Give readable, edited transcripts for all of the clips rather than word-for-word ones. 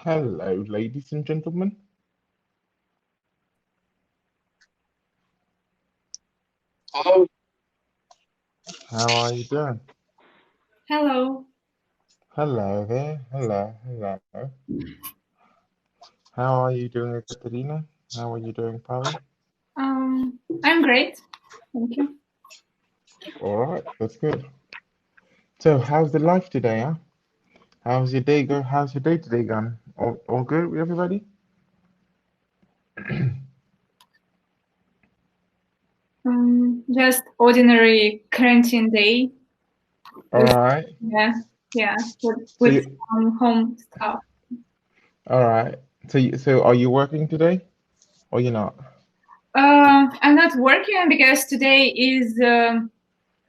Hello, ladies and gentlemen. Hello, How are you doing? Hello. Hello there. Hello, hello. How are you doing, Ekaterina? How are you doing, Pavel? I'm great. Thank you. All right, that's good. So, how's the life today, huh? How's your day go? How's your day today gone? All good with everybody? Just ordinary quarantine day All with right. yeah, yeah, So with you, some home stuff. all right. So are you working today or you're not? I'm not working because today is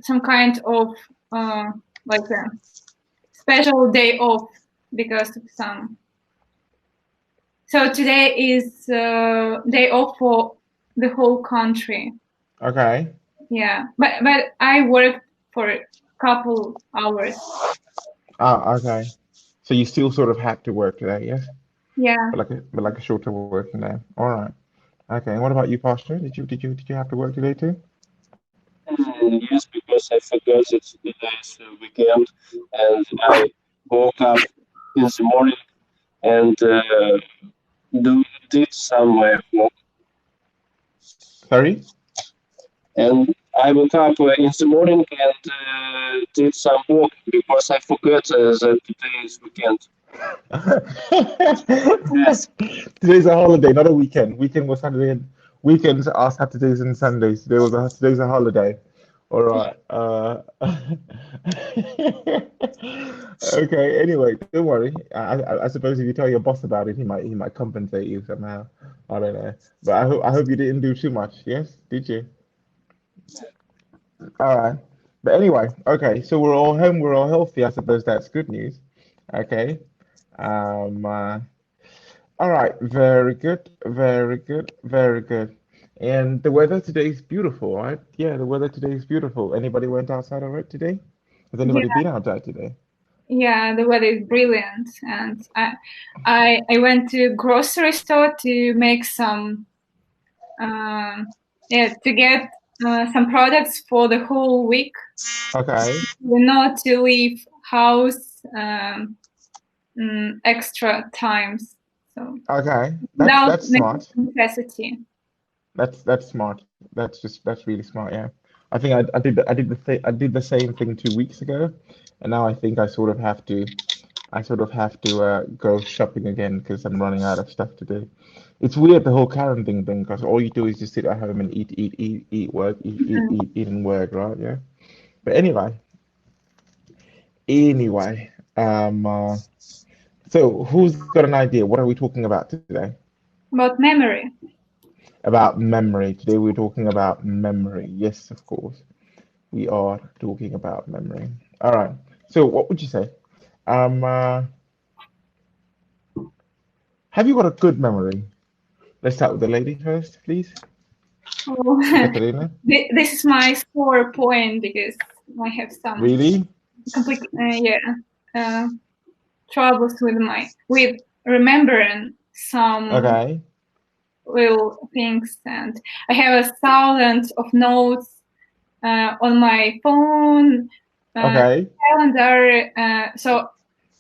some kind of uh, like a special day off because of some. So today is day off for the whole country. Okay. Yeah, but I worked for a couple hours. Ah, okay. So you still sort of had to work today, yes? Yeah. But like a shorter working day. All right. Okay. And what about you, Pastor? Did you have to work today too? yes, because I forgot that today is a weekend, and I woke up in the morning and did some work, Sorry? and I woke up in the morning and did some work because I forgot that today is weekend. Yes, Today's a holiday, not a weekend. Weekend was Saturday and weekends are Saturdays and Sundays. Today's a holiday. All right. Okay. Anyway, don't worry. I suppose if you tell your boss about it, he might compensate you somehow. I don't know. But I hope you didn't do too much. Yes? Did you? All right. But anyway, okay. So we're all home. We're all healthy. I suppose that's good news. Okay. Um. All right, very good, very good, very good. And the weather today is beautiful, right? Yeah, the weather today is beautiful. Anybody went outside of it today? Has anybody Yeah, been outside today? yeah, the weather is brilliant, and I went to grocery store to make some yeah, to get some products for the whole week. Okay, Not to leave house extra times, so okay. That's without that's smart. necessity. That's smart. That's really smart. Yeah. I did the same thing 2 weeks ago, and now I think I sort of have to go shopping again because I'm running out of stuff to do. It's weird the whole Karen thing because all you do is just sit at home and eat, eat, eat, eat, work, eat, eat, Mhm. eat, eat, and work, right? Yeah. But anyway, so who's got an idea? What are we talking about today? About memory. About memory. Today we're talking about memory. Yes, of course. We are talking about memory. All right. So what would you say? Um, uh, have you got a good memory? Let's start with the lady first, please. Oh, Ekaterina. this is my sore point because I have some Really? yeah, uh, troubles with my with remembering some Okay. little things, and I have a thousand of notes on my phone, Okay. calendar. So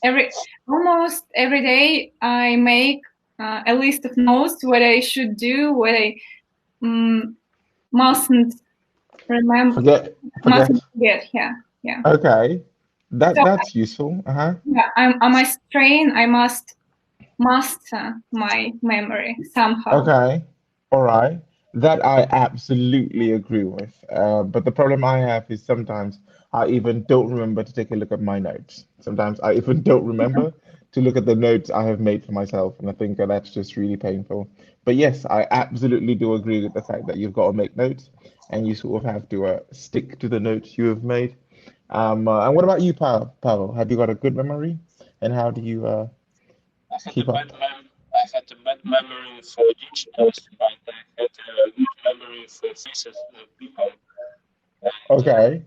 every almost every day I make a list of notes what I should do, what I um, mustn't remember, Forget. mustn't forget. Yeah, yeah. Okay. That So that's useful. Uh-huh. yeah, I must train. I must master my memory somehow. Okay. All right. That I absolutely agree with. But the problem I have is sometimes I even don't remember to take a look at my notes. Sometimes I even don't remember to look at the notes I have made for myself, and I think that's just really painful. But yes, I absolutely do agree with the fact that you've got to make notes, and you sort of have to stick to the notes you have made. And what about you, Pavel? Have you got a good memory? And how do you I had a keep bad up? I had a bad memory for digitals, but I had a good memory for faces of people, and Okay.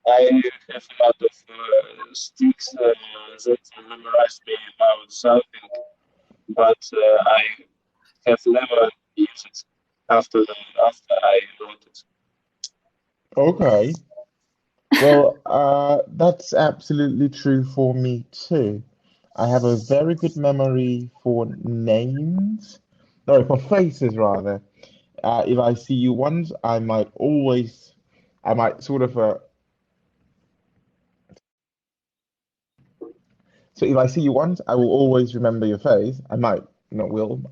I have a lot of sticks that memorize me about something. but I have never used it after I wrote it. Okay. Well, that's absolutely true for me too. I have a very good memory for names. No, for faces rather. If I see you once, I might sort of, so if I see you once, I will always remember your face. I might, I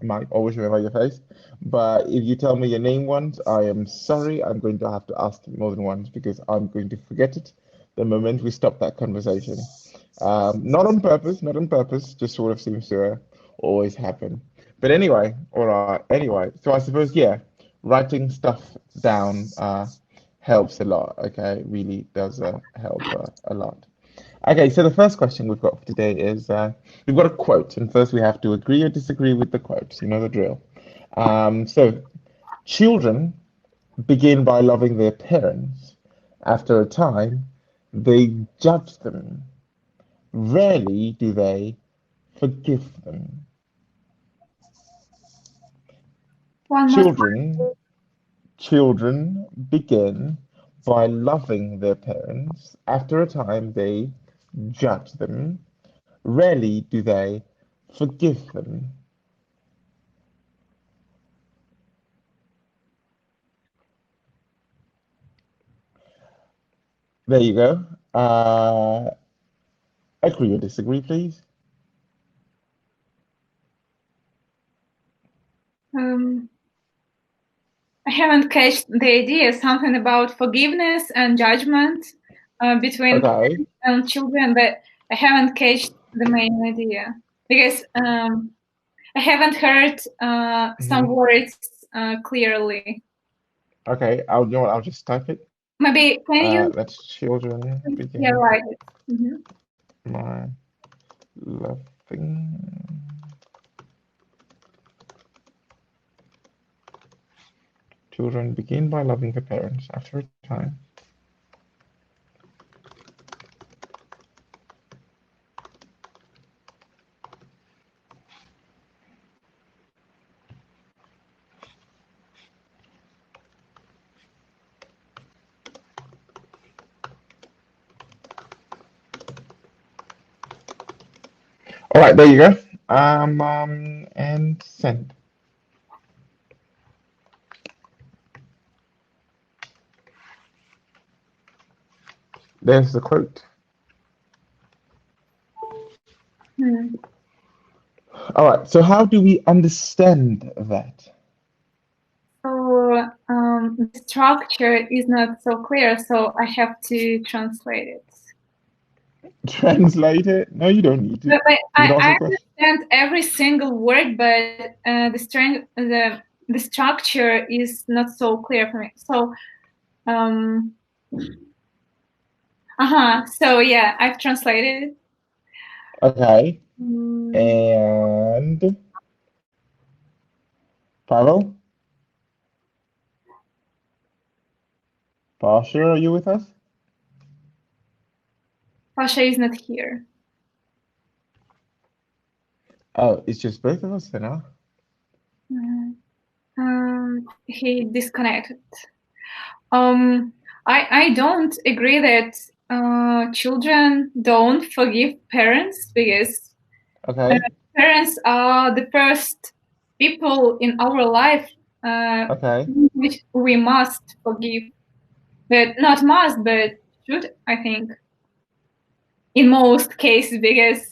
might always remember your face. But if you tell me your name once, I am sorry, I'm going to have to ask it more than once because I'm going to forget it the moment we stop that conversation. Not on purpose, not on purpose, just sort of seems to always happen. But anyway, all right, anyway, so I suppose, yeah, writing stuff down helps a lot, okay? Really does help a lot. Okay, so the first question we've got for today is we've got a quote, and first we have to agree or disagree with the quote. You know the drill. So, children begin by loving their parents. After a time, they judge them. Rarely do they forgive them. One more Children, children begin by loving their parents. After a time, they judge them. Rarely do they forgive them. There you go. Agree or disagree, please? I haven't catched the idea. Something about forgiveness and judgment between Okay. parents and children, but I haven't catched the main idea because I haven't heard some Hmm. words clearly. Okay. You know what? I'll just type it. Maybe can you That's children yeah, begin write it? Mhm. my loving. Children begin by loving their parents after a time. All right, there you go. And send. There's the quote. Hmm. All right. So how do we understand that? So the structure is not so clear, so I have to translate it. Translate it? No, you don't need to. But You can I answer the question. understand every single word, but the structure is not so clear for me. So so yeah, I've translated it. Okay. Mm, And Pavel, Pasha, are you with us? Pasha is not here. Oh, it's just both of us then, huh? He disconnected. I don't agree that children don't forgive parents because Okay. parents are the first people in our life Okay. which we must forgive. But not must, but should, I think, in most cases, because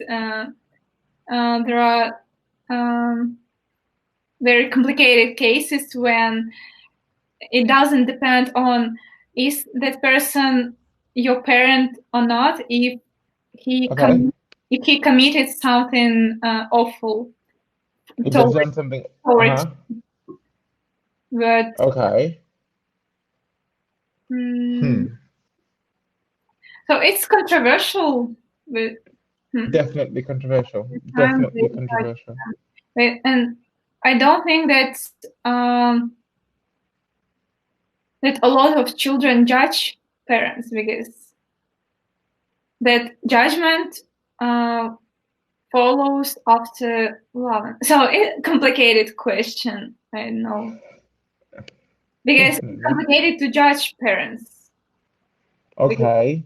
there are um, very complicated cases when it doesn't depend on is that person your parent or not he Okay. if he committed something awful If they've towards done something, towards uh-huh. but Okay. mm, Hmm. so it's controversial but Definitely controversial. I'm Definitely controversial. and I don't think um, that a lot of children judge parents because that judgment uh, follows after love? So complicated question. I know because it's Definitely. complicated to judge parents. Because, Okay.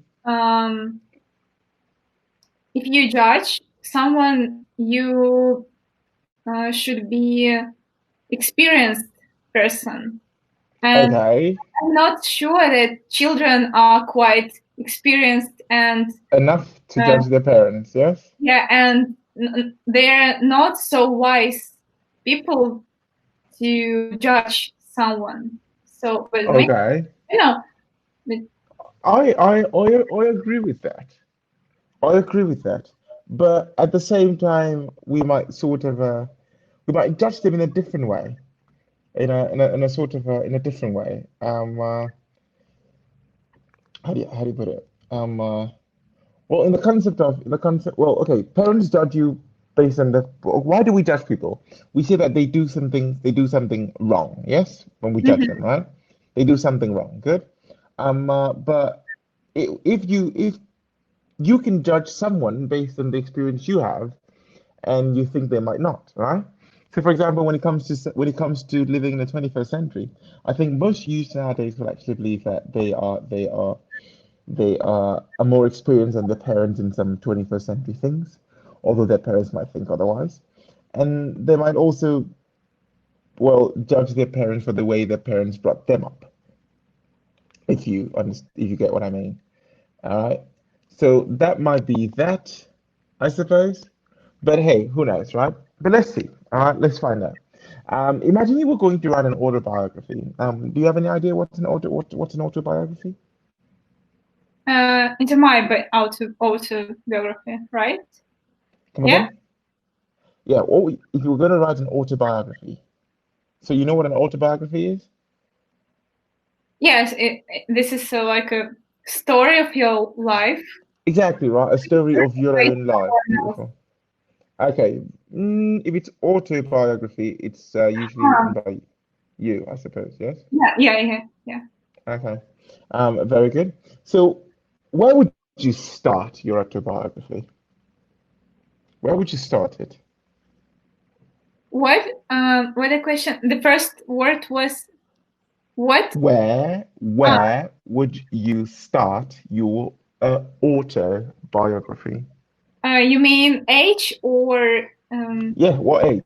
if you judge someone, you should be experienced person, and Okay. I'm not sure that children are quite experienced and Enough to uh, judge their parents, yes? yeah, and they're not so wise people to judge someone. So, but maybe, Okay. you know, but, I agree with that. I agree with that. But at the same time, we might sort of we might judge them in a different way, in a sort of in a different way. How do you put it? Well, in the concept, well, okay, parents judge you based on the. Why do we judge people? We say that they do something wrong. Yes, when we judge them, mhm, right? They do something wrong. Good. But if you can judge someone based on the experience you have, and you think they might not, right? So, for example, when it comes to living in the 21st century, I think most youth nowadays will actually believe that they are more experienced than their parents in some 21st century things, although their parents might think otherwise. And they might also, well, judge their parents for the way their parents brought them up, if you get what I mean. All right. So that might be that, I suppose. But hey, who knows, right? But let's see. All right, let's find out. Imagine you were going to write an autobiography. Do you have any idea what's an autobiography? into my autobiography, right? Come Yeah. again? Yeah. Or if you were going to write an autobiography, so you know what an autobiography is? Yes. This is like a story of your life. Exactly, right. A story of your Right. own life. Beautiful. Okay. If it's autobiography, it's usually written Um, by you, I suppose. Yes. yeah. Okay. Very good. So, where would you start your autobiography? Where would you start it? What? What the question? The first word was what? Where would you start your autobiography? You mean age or Yeah, what age?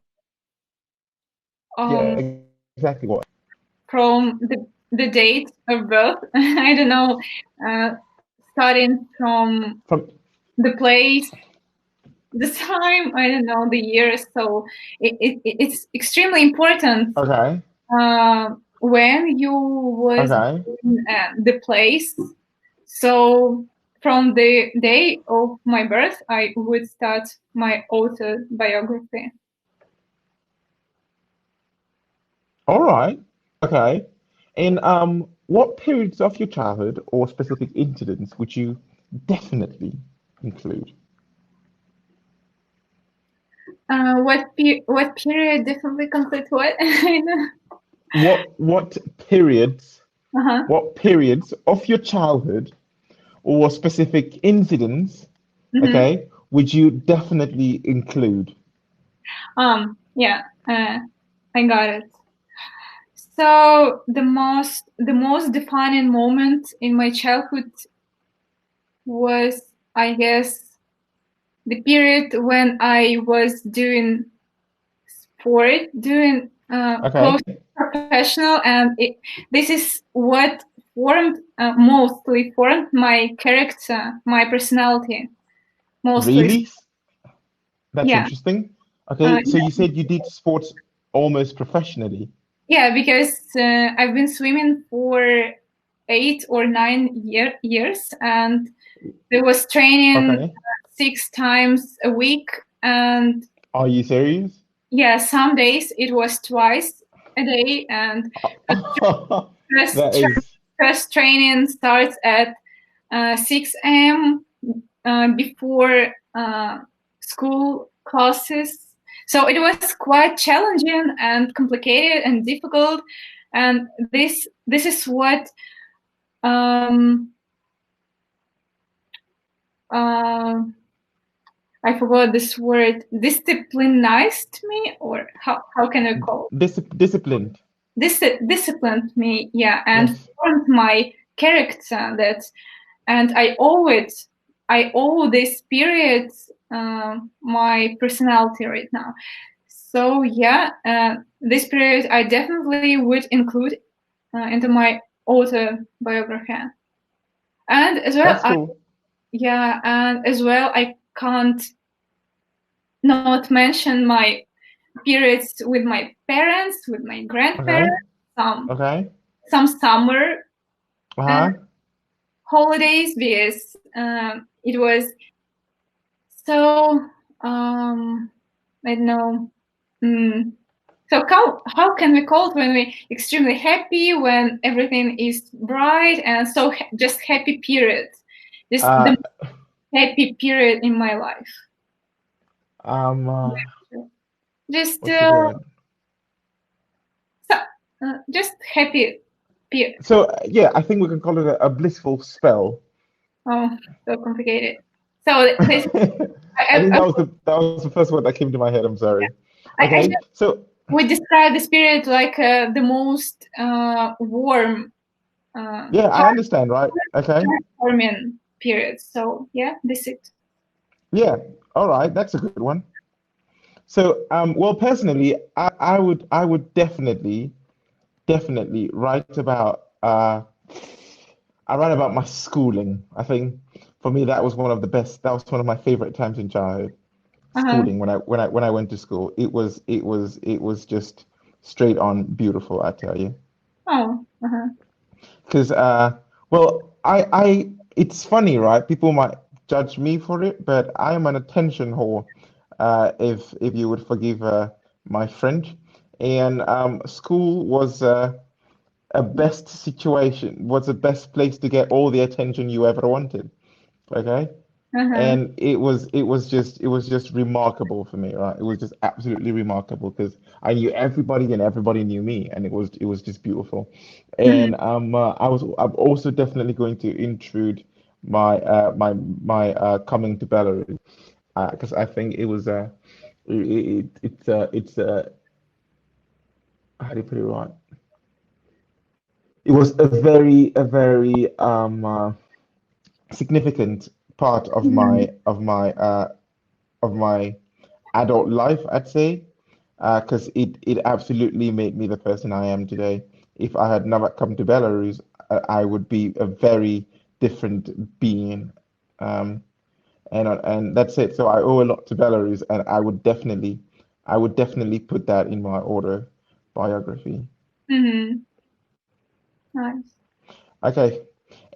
Yeah, um exactly what. from the date of birth? I don't know. Uh, Starting from From the place, the time. I don't know the year. So it's extremely important okay, when you was okay. in the place. So from the day of my birth, I would start my autobiography. All right. Okay. In what periods of your childhood or specific incidents would you definitely include? What period definitely complete what? I know. What periods Uh-huh. what periods of your childhood or specific incidents, Hmm. okay, would you definitely include? Yeah, I got it. So the most defining moment in my childhood was, I guess, the period when I was doing sport, doing close Okay. professional, and this is what mostly formed my character, my personality, mostly. Really? That's Yeah. interesting. Okay, so Yeah, you said you did sports almost professionally. yeah, because I've been swimming for 8 or 9 years, and there was training Okay. 6 times a week, and Are you serious? yeah, some days it was twice a day, and the That first, is first training starts at 6 a.m. Before school classes. So it was quite challenging and complicated and difficult. And this is what um, uh, I forgot this word, disciplinized me, or how can I call it? Disciplined. Disciplined me, yeah, and Yes. formed my character. And I owe this period my personality right now. So yeah, this period I definitely would include into my autobiography. And as well, That's cool. and as well, I can't not mention my periods with my parents, with my Okay. grandparents, some Okay. some summer Uh-huh. holidays, because it was so I don't know. Mm, so how can we call it when we extremely happy, when everything is bright and so just happy period, just Uh, the happy period in my life, um, uh, just what's the word? so, just happy period. So yeah, I think we can call it a blissful spell. Oh, so complicated. So this I think I, that was the first word that came to my head. I'm sorry. I Okay. just So would describe the spirit like the most warm, yeah, I understand, right? Okay. heartwarming period. So yeah, this is. Yeah. All right. That's a good one. So well, personally, I would definitely write about I write about my schooling. I think for me that was one of the best. That was one of my favorite times in childhood. Uh-huh. Schooling when I went to school, it was just straight on beautiful. I tell you, Oh, uh-huh. because well, I it's funny, right? People might judge me for it, but I am an attention whore. If you would forgive my French, and school was. A best situation was the best place to get all the attention you ever wanted. Okay. Uh-huh. And it was just remarkable for me, right? It was just absolutely remarkable because I knew everybody and everybody knew me, and it was just beautiful. Mhm. And I'm also definitely going to intrude my coming to Belarus because I think it was it's how do you put it right? It was a very significant part Mhm. of my adult life, I'd say, because it absolutely made me the person I am today. If I had never come to Belarus, I would be a very different being. Um, and that's it. So I owe a lot to Belarus, and I would definitely put that in my order biography. Mhm. Nice. Okay,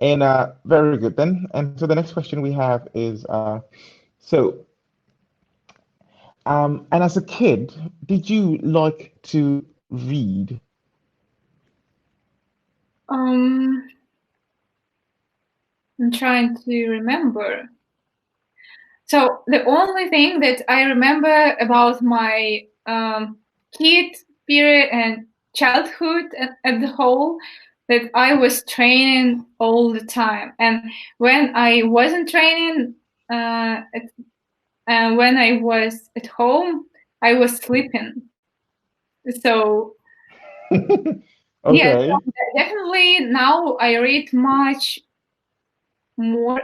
and very good then. And so the next question we have is so and as a kid, did you like to read? Um, I'm trying to remember. So the only thing that I remember about my kid period and childhood at the whole, that I was training all the time, and when I wasn't training, and when I was at home, I was sleeping. So yeah, Okay. so definitely now I read much more,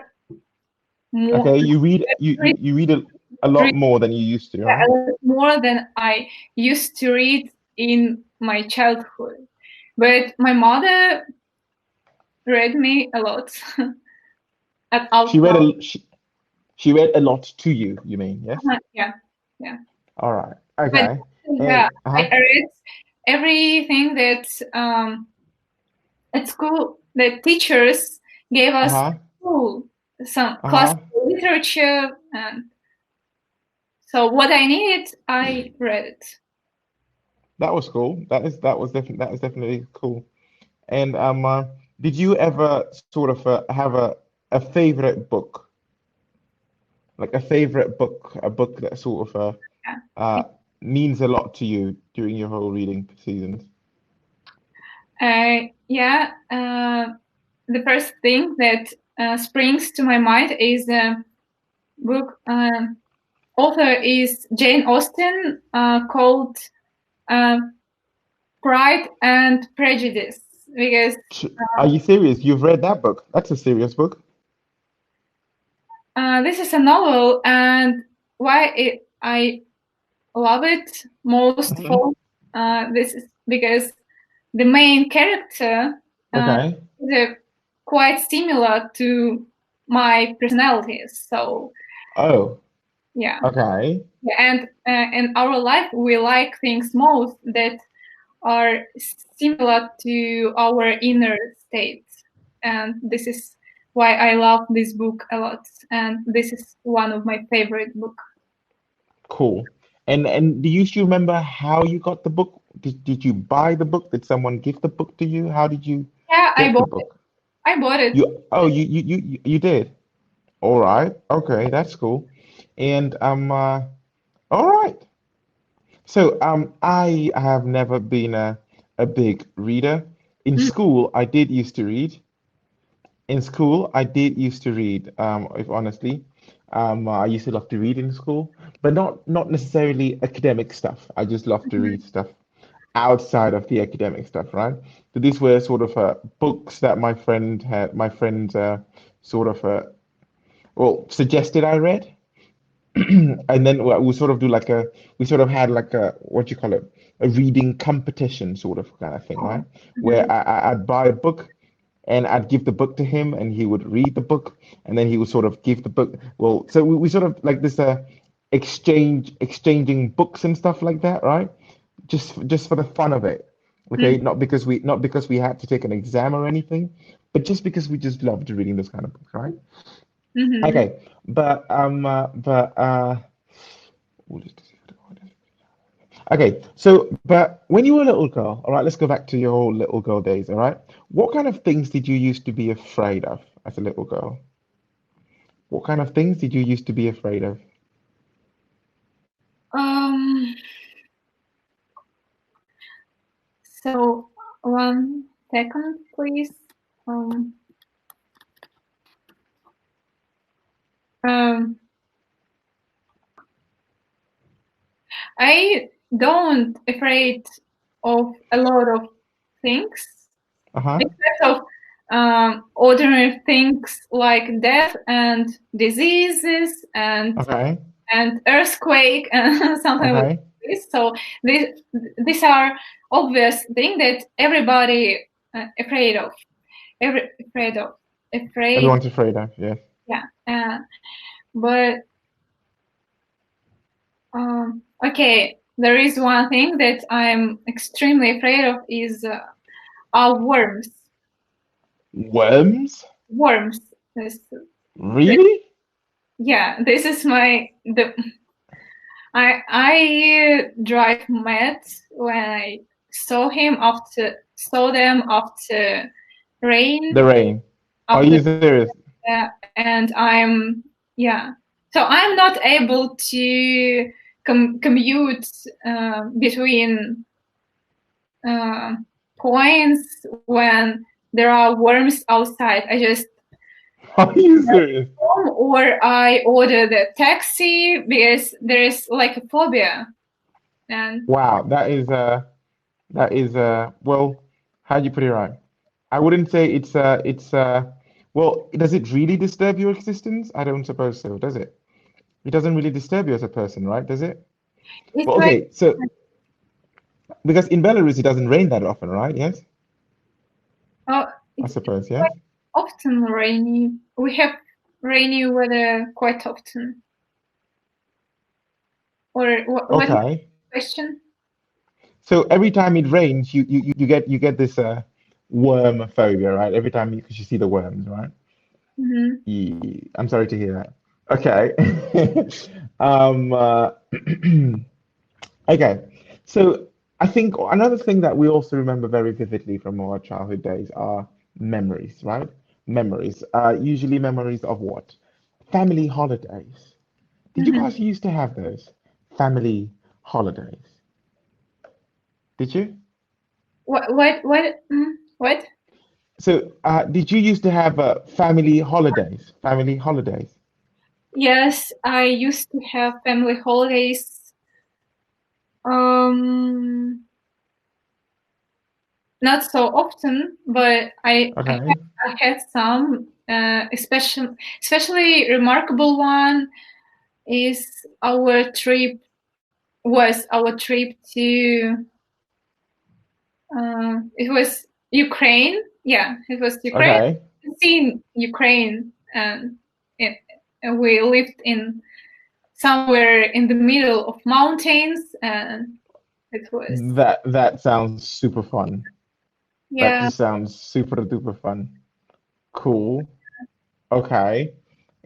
more, Okay, you read a lot read more than you used to, a huh? lot more than I used to read in my childhood. But my mother read me a lot at She out read loud. she read a lot to you, you mean, yes? Yeah, yeah. All right. But Okay. yeah, And I read everything that at school the teachers gave us at uh-huh. school, some Uh-huh. classical literature, and so what I needed, I read it. That was cool. That is definitely cool. And did you ever sort of have a favorite book? Like a favorite book, a book that sort of Yeah. means a lot to you during your whole reading seasons? Yeah. The first thing that springs to my mind is a book. author is Jane Austen, called uh, Pride and Prejudice, because Are you serious? You've read that book? That's a serious book. this is a novel, and I love it most Hmm. for this is because the main character Okay. is quite similar to my personality. So Oh, yeah, okay. yeah, and in our life we like things most that are similar to our inner states, and this is why I love this book a lot. And this is one of my favorite book. Cool. And do you still remember how you got the book? Did you buy the book? Did someone give the book to you? How did you Yeah, get the book? I bought it. You did. All right. Okay, that's cool. And all right. So I have never been a big reader. In Mm, school, I did used to read. In school, I did used to read, if honestly. I used to love to read in school, but not necessarily academic stuff. I just love to mhm, read stuff outside of the academic stuff, right? So these were sort of books that my friend sort of well suggested I read, and then we sort of do like we sort of had like a what you call it, a reading competition sort of kind of thing, right? Where mhm, I'd buy a book and I'd give the book to him and he would read the book and then he would sort of give the book. Well, so we sort of like this exchanging books and stuff like that, right? Just for the fun of it. Okay, mhm, not because we had to take an exam or anything, but just because we just loved reading those kind of books, right? mhm. Okay, but okay, so but when you were a little girl, all right, let's go back to your whole little girl days, all right? What kind of things did you used to be afraid of as a little girl? What kind of things did you used to be afraid of? Um, so 1 second, please. Um, um, I don't afraid of a lot of things, Uh-huh. except of ordinary things like death and diseases Okay. and earthquake and something like Okay. this. So these are obvious things that everybody afraid of. Afraid of. Afraid. Everyone's afraid of, yes. Yeah. But okay, there is one thing that I'm extremely afraid of is are worms. Worms? Worms. This, Really? yeah, this is I drive mad when I saw them after rain The rain. Are after you serious? and yeah. So I'm not able to commute between uh, points when there are worms outside. I just Are you serious? home or I order the taxi because there is like a phobia. And Wow, that is well, how do you put it right? I wouldn't say it's well, does it really disturb your existence? I don't suppose so, does it? It doesn't really disturb you as a person, right? Does it? it's Well, like okay, so because in Belarus it doesn't rain that often, right? Yes, oh, I it's suppose, yes. quite often rainy. We have rainy weather quite often. Or what is Okay. the question? So every time it rains, you get this worm phobia, right? Every time because you see the worms, right? Hmm. I'm sorry to hear that. Okay. Um, okay. So I think another thing that we also remember very vividly from our childhood days are memories, right? Memories. Usually memories of what? Family holidays. Did you Hmm. guys used to have those family holidays? Did you? What? So, did you used to have family holidays? Family holidays. Yes, I used to have family holidays. Um, Not so often, but Okay. I had some. Especially remarkable one is our trip was our trip to it was Ukraine. Yeah, it was Ukraine. Okay. Seen Ukraine, it, and we lived in somewhere in the middle of mountains, and it was That sounds super fun. That yeah. just sounds super duper fun. Cool. Okay.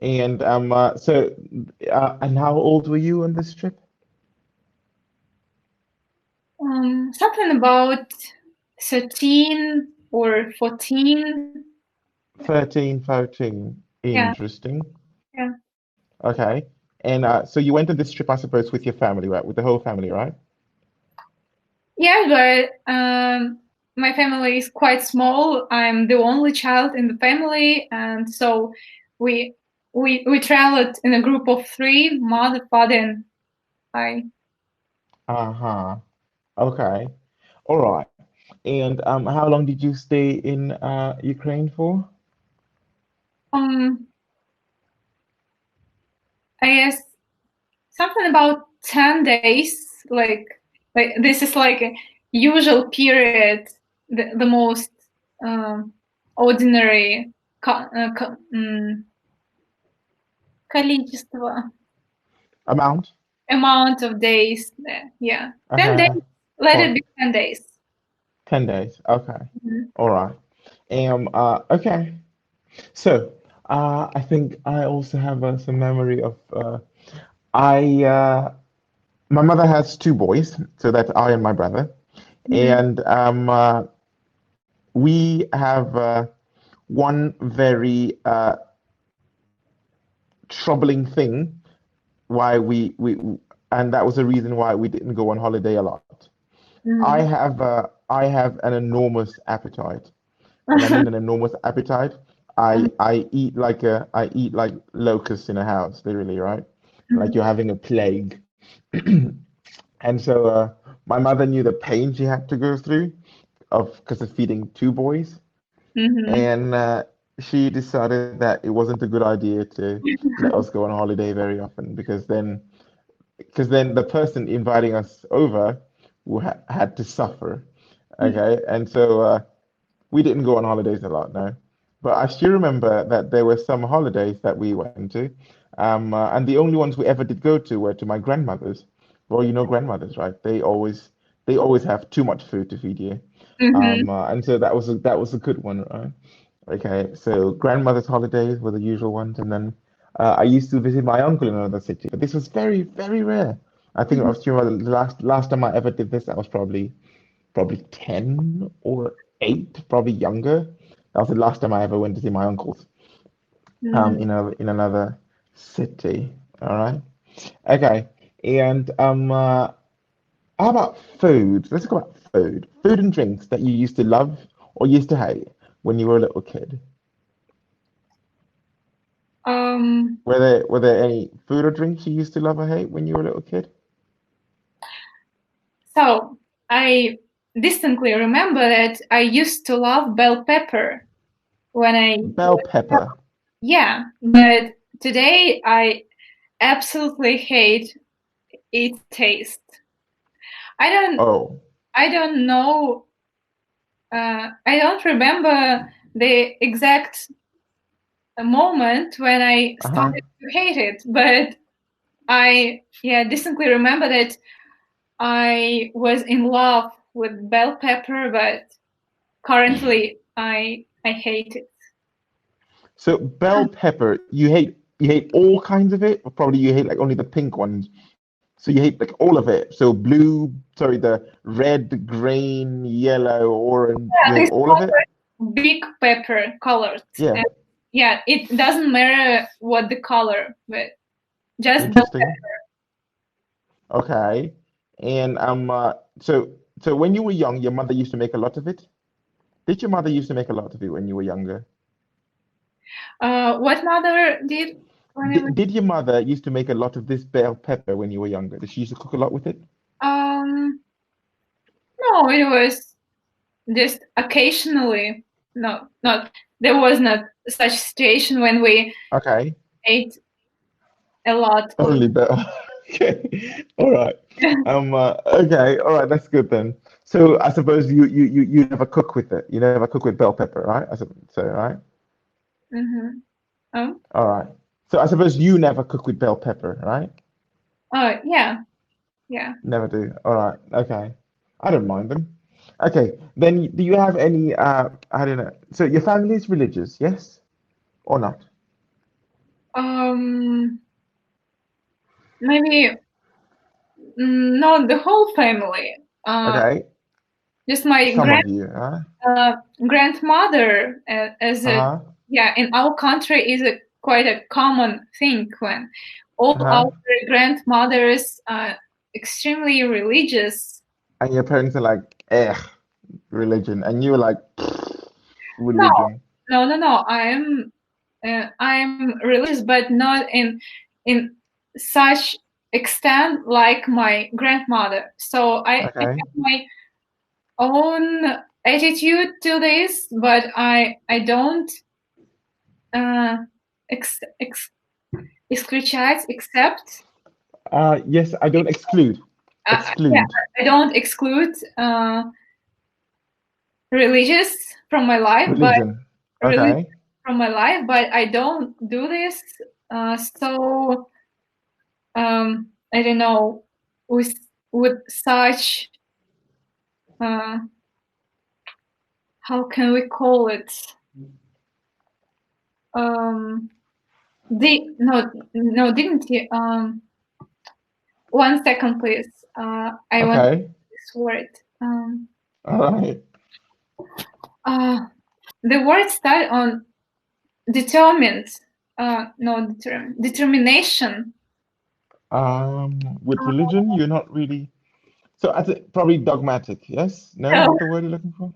And and how old were you on this trip? Something about 13 or 14. 13, 14. Yeah, Interesting. yeah. Okay. And so you went on this trip, I suppose, with your family, right? With the whole family, right? Yeah, but my family is quite small. I'm the only child in the family, and so we we traveled in a group of three: mother, father, and I. Uh-huh. Okay. All right. And how long did you stay in Ukraine for? Um, I guess something about 10 days. Like this is like a usual period, the most um, ordinary количество Amount? amount of days there. Yeah, 10 days. Uh-huh. Let it For be 10 days. 10 days. Okay. Mhm. All right. Okay. So, I think I also have some memory of I my mother has two boys, so that's I and my brother, Mhm. and we have one very troubling thing why and that was the reason why we didn't go on holiday a lot. Mhm. I have an enormous appetite. When I mean an enormous appetite, I eat like locusts in a house, literally, right? Like Mhm. you're having a plague. And so my mother knew the pain she had to go through of because of feeding two boys, Mhm. and she decided that it wasn't a good idea to let us go on holiday very often because then the person inviting us over had to suffer. Okay, and so we didn't go on holidays a lot, no. But I still remember that there were some holidays that we went to, and the only ones we ever did go to were to my grandmother's. Well, you know grandmothers, right? They always have too much food to feed you, Mhm. and so that was a good one, right? Okay, so grandmother's holidays were the usual ones, and then I used to visit my uncle in another city, but this was very, very rare. I think I Mhm. was the last time I ever did this, I was probably 10 or 8, probably younger. That was the last time I ever went to see my uncles Mhm. in another city. All right. Okay. And how about food? Let's talk about food. Food and drinks that you used to love or used to hate when you were a little kid. Um, Were there any food or drinks you used to love or hate when you were a little kid? so I distinctly remember that I used to love bell pepper when I Bell pepper. yeah, but today I absolutely hate its taste. I don't Oh. I don't know I don't remember the exact moment when I Uh-huh. started to hate it, but I yeah distinctly remember that I was in love with bell pepper, but currently I hate it. So bell pepper, you hate all kinds of it, or probably you hate like only the pink ones. So you hate like all of it. So blue, sorry, the red, green, yellow, orange, you Yeah, hate this all of it? big pepper colored. Yeah, And yeah, it doesn't matter what the color, but just bell interesting. Okay. And so when you were young, your mother used to make a lot of it? Did your mother used to make a lot of it when you were younger? What mother did? when I was, Did your mother used to make a lot of this bell pepper when you were younger? Did she used to cook a lot with it? um, no, it was just occasionally. No, not there was not such situation when we Okay. ate a lot of. Only bell. Okay. All right. Okay. All right. That's good then. So I suppose you never cook with it. You never cook with bell pepper, right? I suppose so, right? Mm-hmm. Oh, All right. So I suppose you never cook with bell pepper, right? oh, yeah, yeah. Never do. All right. Okay. I don't mind them. Okay. Then do you have any I don't know. So your family is religious, yes? Or not? Um, maybe not the whole family. Okay. Just my Some of you, huh? grandmother, as a Uh-huh. yeah, in our country is a quite a common thing when all our Uh-huh. grandmothers are extremely religious. And your parents are like, religion. And you're like, No, religion. no. I'm religious, but not in such extent like my grandmother. So I Okay. have my own attitude to this, but I don't uh, ex, ex, except Yes, I don't exclude. yeah, Exclude. I don't exclude religious from my life, but Religion. religion Okay. from my life, but I don't do this. So I don't know with such uh, how can we call it? Um, no dignity. 1 second, please. I want Okay. this word. All right. Uh, the word start on determined. No, determination. With religion, you're not really. So I think probably dogmatic. Yes? No, So not the word you're looking for?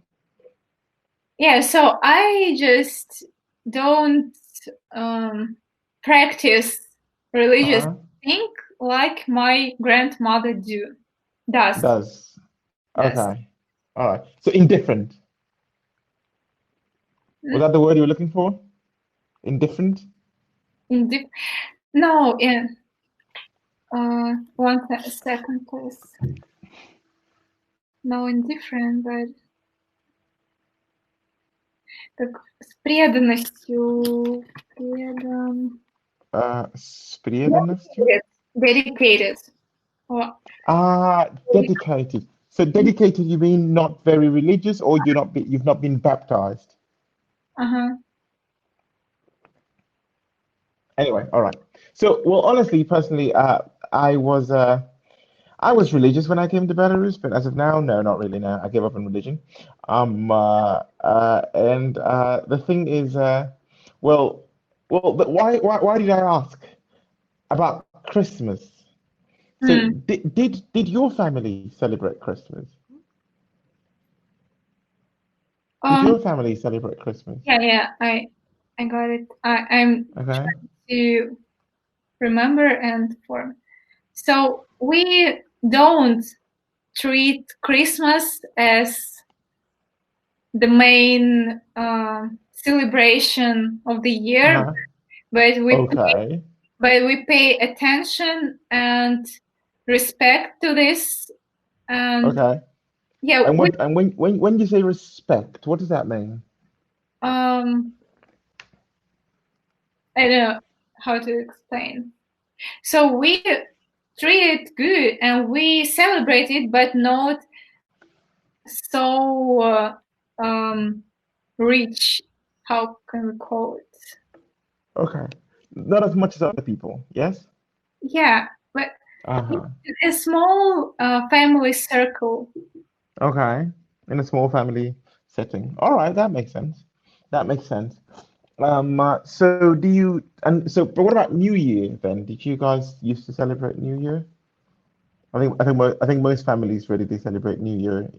yeah, so I just don't um, practice religious Uh-huh. thing like my grandmother does. Does. Yes. Okay. All right. So indifferent. Was Mm, that the word you were looking for? Indifferent? no, yeah. 1 second, please. No, indifferent, but так, с преданностью, С преданностью? dedicated, dedicated. Or, Dedicated. So dedicated, you mean not very religious, or you've not been baptized? uh-huh. Anyway, all right. So, well, honestly, personally, I was religious when I came to Belarus, but as of now, no, not really. No, I gave up on religion. And the thing is, well, why did I ask about Christmas? So, Hmm. did your family celebrate Christmas? Did Um, your family celebrate Christmas? yeah, I got it. I'm Okay. trying to remember and form. So we don't treat Christmas as the main celebration of the year, Uh-huh. but Okay. we pay attention and respect to this. And Okay. yeah, And when you say respect, what does that mean? um, I don't know how to explain. So we treat it good and we celebrate it, but not so rich. How can we call it? Okay. Not as much as other people, yes? Yeah, but Uh-huh. a small family circle. Okay. In a small family setting. All right, that makes sense. That makes sense. So do you but what about New Year then? Did you guys used to celebrate New Year? I think most families really do celebrate New Year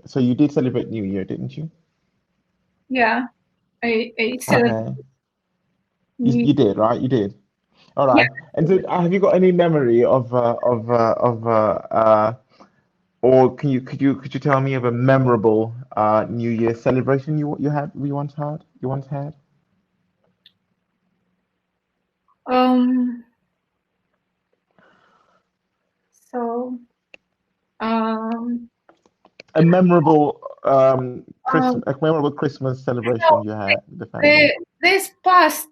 so you did celebrate New Year, didn't you? Yeah, I celebrate Okay. You did, right? You did. All Yeah. right. And so, have you got any memory or could you tell me of a memorable New Year celebration you once had? Um. So. Um. Um. A memorable Christmas celebration So you had with the family. this past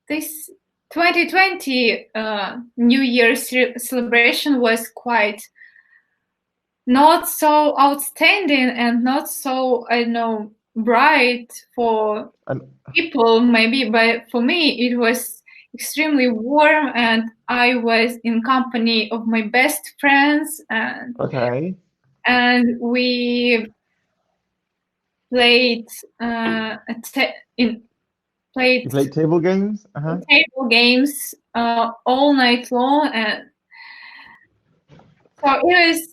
this 2020 New Year's celebration was quite not so outstanding and not so, I don't know, bright for And people maybe, but for me it was extremely warm, and I was in company of my best friends, okay, and we played a in you played played table games? Uh-huh. table games all night long, and so it was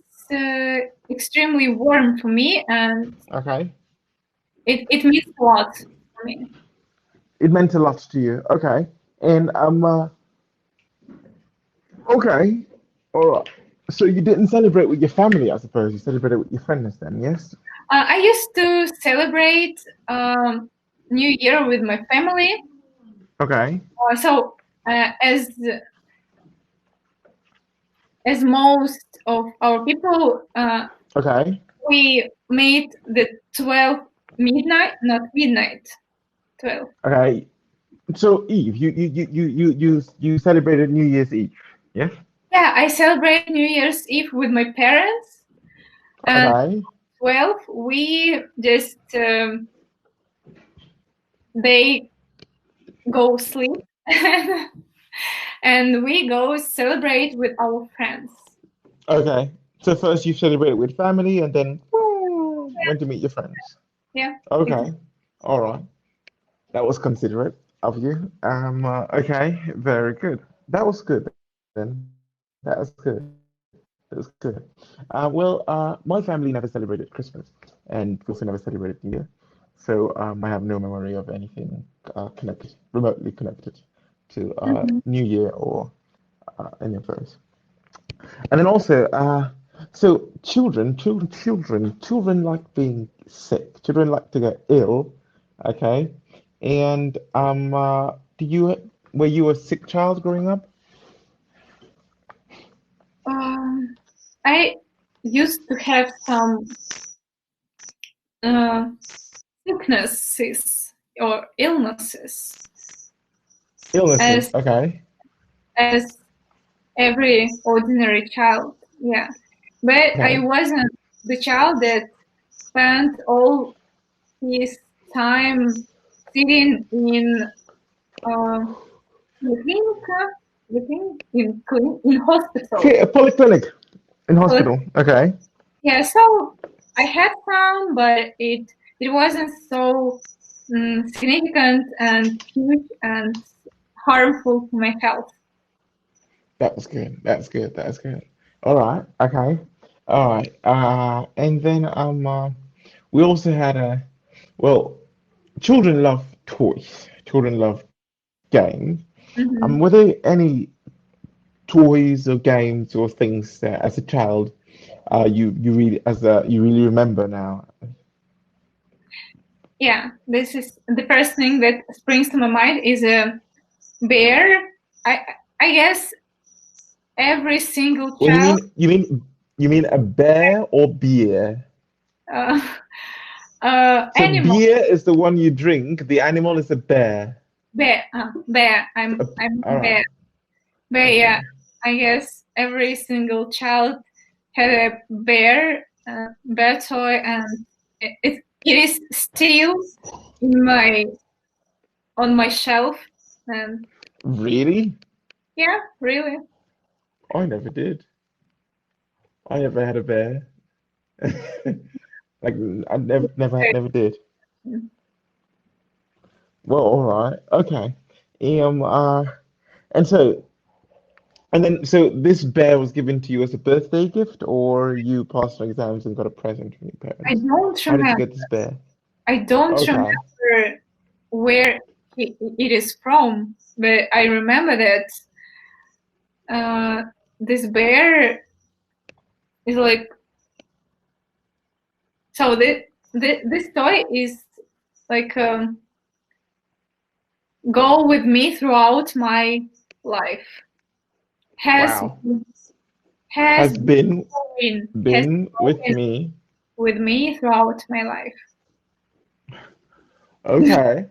extremely warm for me, and Okay. it means a lot for me. It meant a lot to you. Okay. And okay. All right. So you didn't celebrate with your family, I suppose. You celebrated with your friends then, yes? I used to celebrate New Year with my family. Okay. So as most of our people, Okay. we made the 12 midnight, not midnight, 12. Okay. So Eve, you celebrated New Year's Eve, yes? Yeah, I celebrate New Year's Eve with my parents, and Okay. 12 we just they go sleep and we go celebrate with our friends. Okay. So first you celebrated with family and then went to meet your friends. Yeah, Okay. All right. That was considerate of you. Okay, very good. That was good then. That was good. That was good. My family never celebrated Christmas, and we also never celebrated New Year. So I have no memory of anything remotely connected to Mhm. New Year or any of those. And then also, so children like being sick. Children like to get ill. Okay. And were you a sick child growing up? Um, I used to have some uh, sicknesses or illnesses Illnesses. as Okay. as every ordinary child. Yeah, but I Okay. wasn't the child that spent all his time sitting in uh, I think in hospital. Okay, a polyclinic in But hospital. Okay. yeah, so I had some, but it wasn't so significant and huge and harmful to my health. That was good. That's good. That's good. All right. Okay. All right. And then we also had well, children love toys. Children love games. Were Hmm. there any toys or games or things that, as a child, you really remember now? Yeah, this is the first thing that springs to my mind is a bear. I I guess every single Well, child you mean a bear or beer? uh, So animal beer is the one you drink. The animal is a bear. bear. I'm All right. bear. But yeah, Okay. I guess every single child had a bear toy, and it is still in my on my shelf. And Really? yeah, really. I never did. I never had a bear. Like I never did. Well, all right. Okay. Um. Uh. And so so this bear was given to you as a birthday gift, or you passed your exams and got a present from your I parents? don't How did you remember. get this bear? I don't Okay. remember where it is from, but I remember that this bear is like, so this toy is like go with me throughout my life. Has Wow. has Has been has been with been me. with me throughout my life. Okay.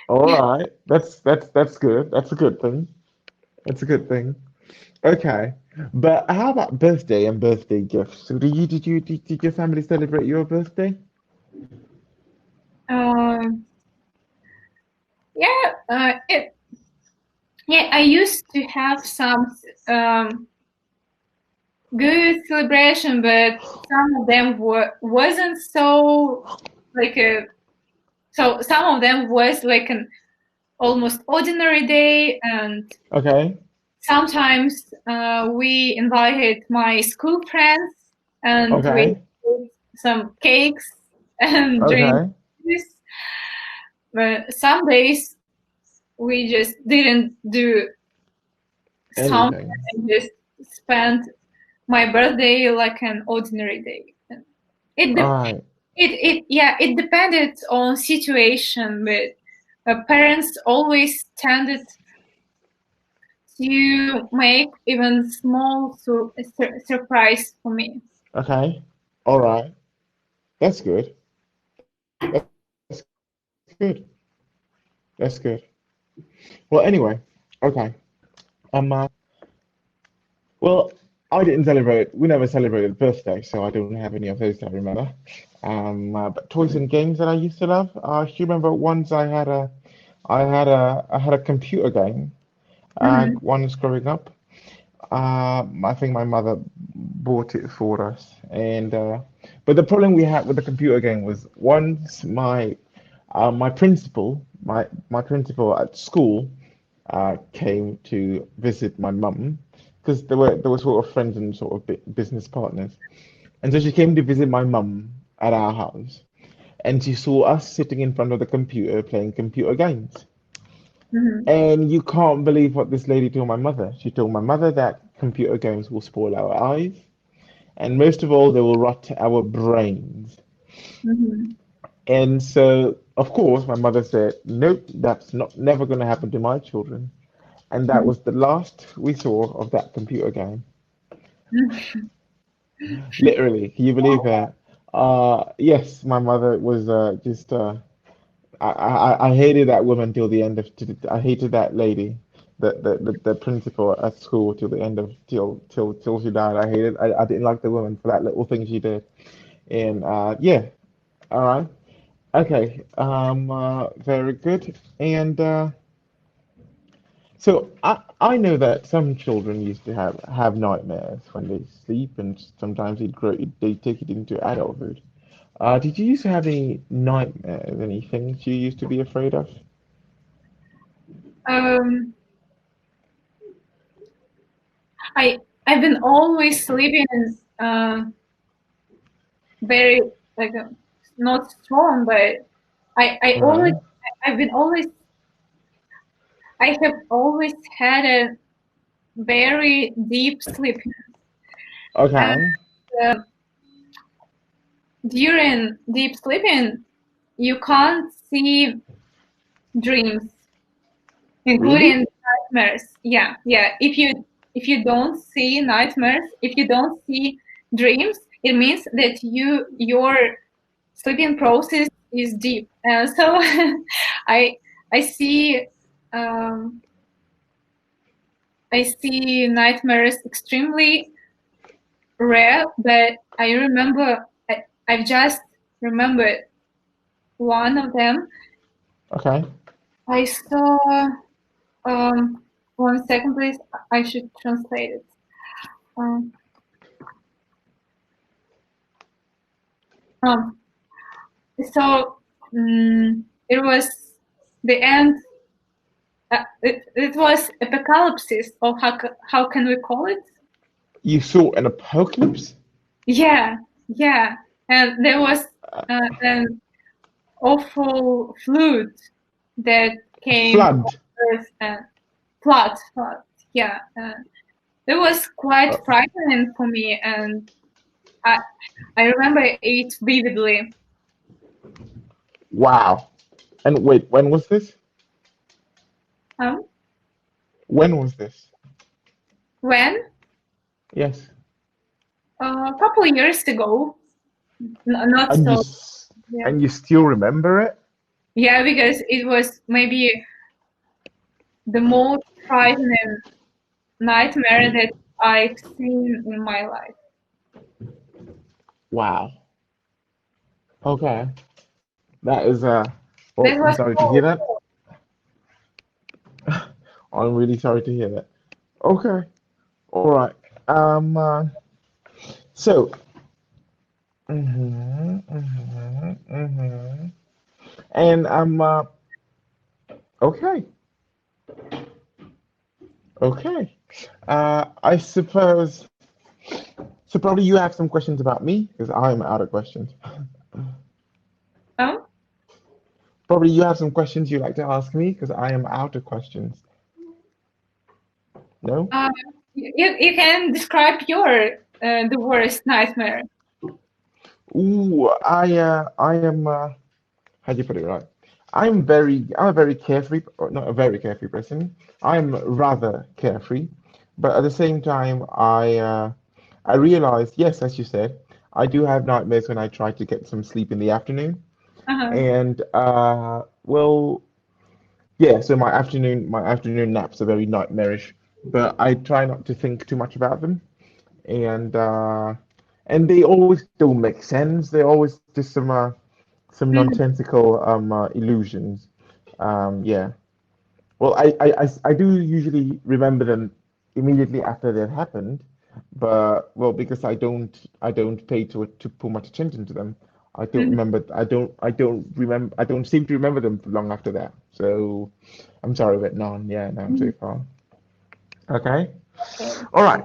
All right. That's good. That's a good thing. That's a good thing. Okay. But how about birthday and birthday gifts? So did your family celebrate your birthday? Um, yeah, yeah. I used to have some um, good celebration, but some of them wasn't so like a. So some of them was like an almost ordinary day, and Okay. sometimes we invited my school friends, and we Okay. ate some cakes and drink Okay. juice. But some days we just didn't do something Anything. and just spent my birthday like an ordinary day. It All de- right. it yeah, it depended on situation, but parents always tended to make even small surprise for me. Okay. All right. That's good. That's good. That's good. Well, anyway. Okay. Um. Uh, well, I didn't celebrate. We never celebrated birthday, so I don't have any of those that I remember. But toys and games that I used to love. Do you remember once I had a computer game. Hmm. Once growing up. I think my mother bought it for us, and but the problem we had with the computer game was once my principal at school came to visit my mum because there were sort of friends and sort of business partners, and so she came to visit my mum at our house, and she saw us sitting in front of the computer playing computer games. Hmm. And you can't believe what this lady told my mother. She told my mother that computer games will spoil our eyes, and most of all, they will rot our brains. Hmm. And so, of course, my mother said, "Nope, that's not never going to happen to my children." And that was the last we saw of that computer game. Literally, can you believe that? Yes, my mother was just I hated that woman till the end of I hated that lady, the principal at school till the end of till she died. I didn't like the woman for that little thing she did. And yeah, all right. Okay. Very good. And so I know that some children used to have nightmares when they sleep, and sometimes they take it into adulthood. Did you used to have any nightmares, any things you used to be afraid of? Um, I've been always sleeping very like not strong, but I always Right. I've been always I have always had a very deep sleep, and Okay. uh, during deep sleeping you can't see dreams, Really? including nightmares. Yeah, yeah. If you don't see nightmares, if you don't see dreams, it means that your sleeping process is deep. So I I see um, I see nightmares extremely rare, but I remember I've just remembered one of them. Okay. I saw um, 1 second, please. I should translate it. Um, um, it was the end. It was apocalypse, or how can we call it? You saw an apocalypse? Yeah, yeah. And there was an awful flood that came Flood. on Earth and flood. Yeah, it was quite Uh, frightening for me, and I I remember it vividly. wow. And wait, when was this? Um, When was this? when Yes. a couple years ago, not And so. Yeah, and you still remember it? yeah, because it was maybe the most frightening nightmare that I've seen in my life. Wow. Okay. That is well, That I'm was sorry to hear so. that. I'm really sorry to hear that. Okay. All right. So, mhm. And okay. Okay. I suppose so probably you have some questions about me because I'm out of questions. Um, Probably you have some questions you'd like to ask me because I am out of questions. No? uh, you can describe your the worst nightmare. Ooh, I am how do you put it right? I'm a very carefree, or not a very carefree person. I'm rather carefree, but at the same time, I realized, yes, as you said, I do have nightmares when I try to get some sleep in the afternoon, Uh-huh. and well, yeah. So my afternoon naps are very nightmarish, but I try not to think too much about them, and uh, and they always don't make sense. They're always just some Mhm. nonsensical illusions. Yeah. Well, I do usually remember them immediately after they've happened, but well, because I don't pay to put much attention to them. Mhm. I don't seem to remember them for long after that. So I'm sorry, but no, yeah, no, I'm so Mhm. far. Okay. Okay. All right.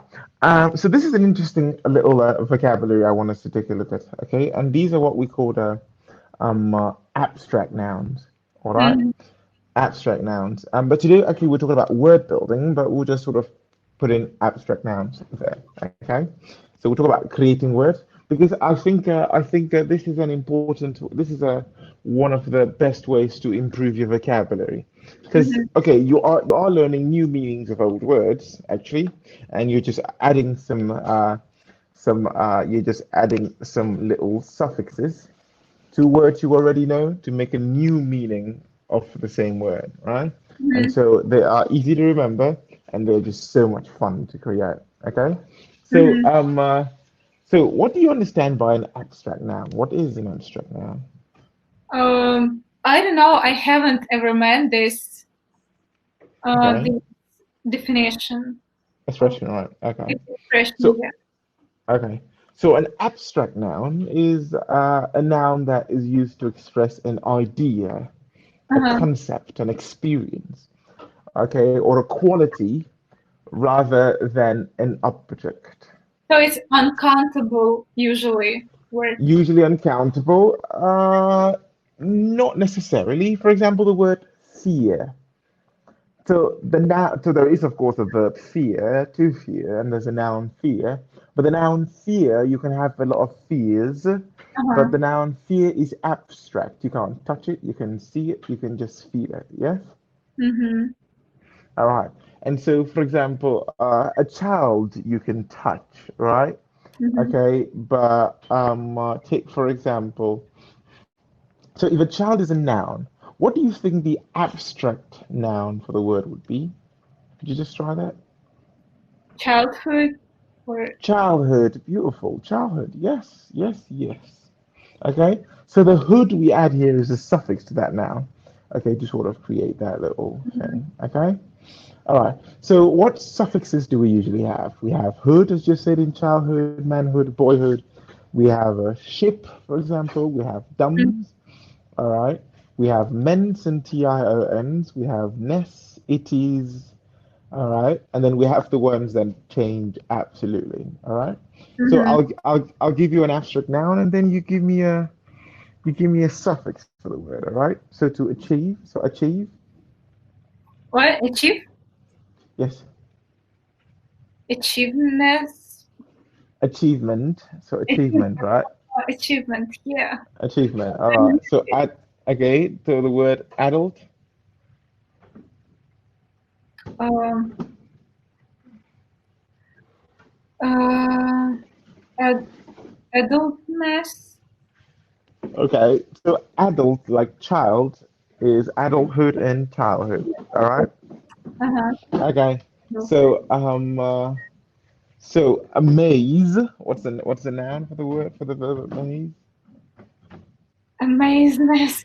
So this is an interesting little vocabulary I want us to take a look at. Okay, and these are what we call the abstract nouns. All right, Mhm. abstract nouns. But today, actually, we're talking about word building, but we'll just sort of put in abstract nouns there. Okay, so we'll talk about creating words because I think this is an important. This is a one of the best ways to improve your vocabulary. Because Mhm. okay, you are learning new meanings of old words actually, and you're just adding some you're just adding some little suffixes two words you already know to make a new meaning of the same word, right? And Mhm. so they are easy to remember and they're just so much fun to create. Okay? So Mhm. so what do you understand by an abstract noun? What is an abstract noun? I don't know. I haven't ever met Okay. this definition of Expression, right. Okay. this expression. So Yeah. okay. So an abstract noun is a noun that is used to express an idea, a Uh-huh. concept, an experience, okay, or a quality rather than an object. So it's uncountable usually. Word. Usually uncountable, not necessarily. For example, the word fear. So there is of course a verb fear to fear, and there's a noun fear. But the noun fear, you can have a lot of fears, but Uh-huh. the noun fear is abstract. You can't touch it, you can see it, you can just feel it. Yes. Mm-hmm. All right. And so, for example, a child you can touch, right? Mm-hmm. Okay, but take for example, so if a child is a noun, what do you think the abstract noun for the word would be? Could you just try that? Childhood or Childhood, beautiful. Childhood, yes, yes, yes. Okay, so the hood we add here is a suffix to that noun. Okay, to sort of create that little Mhm. thing. Okay, all right. So what suffixes do we usually have? We have hood, as just said in childhood, manhood, boyhood. We have a ship, for example. We have dumbs. All right. We have mens and tions. We have ness, ities. All right. And then we have the ones that change absolutely. All right. So Mhm. I'll give you an abstract noun, and then you give me a suffix for the word. All right. So to achieve. So achieve. What? Achieve? Yes. Achieveness? Achievement. So achievement, Achievement. right? Achievement, yeah. Achievement. All right. So okay. So the word adult. Um, uh, ad- adultness? Okay. So adult, like child, is adulthood and childhood. All right. Uh-huh. Okay. Adulthood. So amaze. What's the noun for the word for the verb amaze? Amazeness.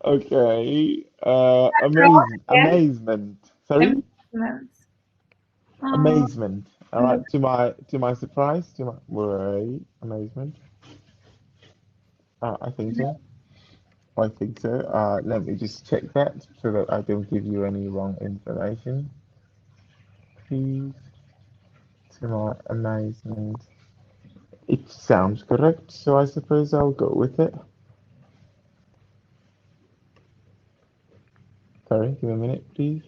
Okay. Wrong again. Amazement. Sorry. Amazement. Uh, Amazement. All right. To my surprise, to my wait, amazement. I think so. I think so. Let me just check that so that I don't give you any wrong information. Please, to my amazement. It sounds correct, so I suppose I'll go with it. Sorry, give me a minute, please.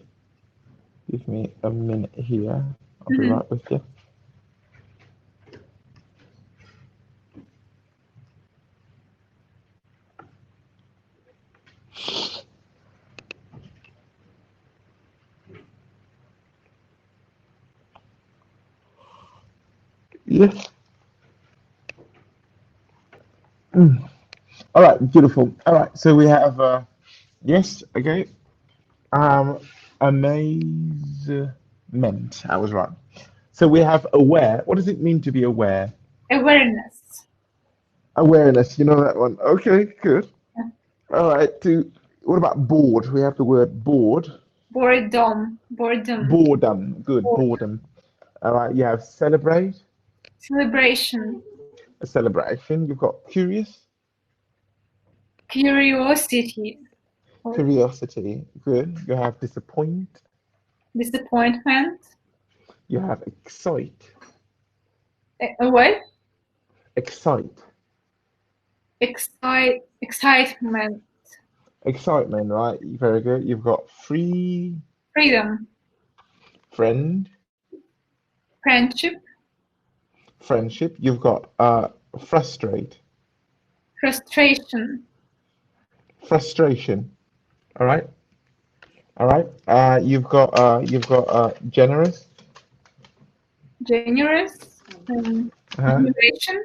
Give me a minute here. I'll be mhm. right with you. Yes. Mm. All right, beautiful. All right, so we have yes, okay. Um, amazement. I was right. So we have aware. What does it mean to be aware? Awareness. Awareness. You know that one. Okay, good. All right. What about bored? We have the word bored. Boredom. Boredom. Boredom. Good. Boredom. Boredom. All right. You have celebrate. Celebration. A celebration. You've got curious. Curiosity. Or Curiosity. Good. You have disappoint. disappointment. You have excite. What? Excite. Excitement. Excitement. Right. Very good. You've got free. Freedom. Friend. Friendship. Friendship. You've got frustrate. Frustration. Frustration. All right. All right. You've got generous. Generous. Uh-huh. Generation.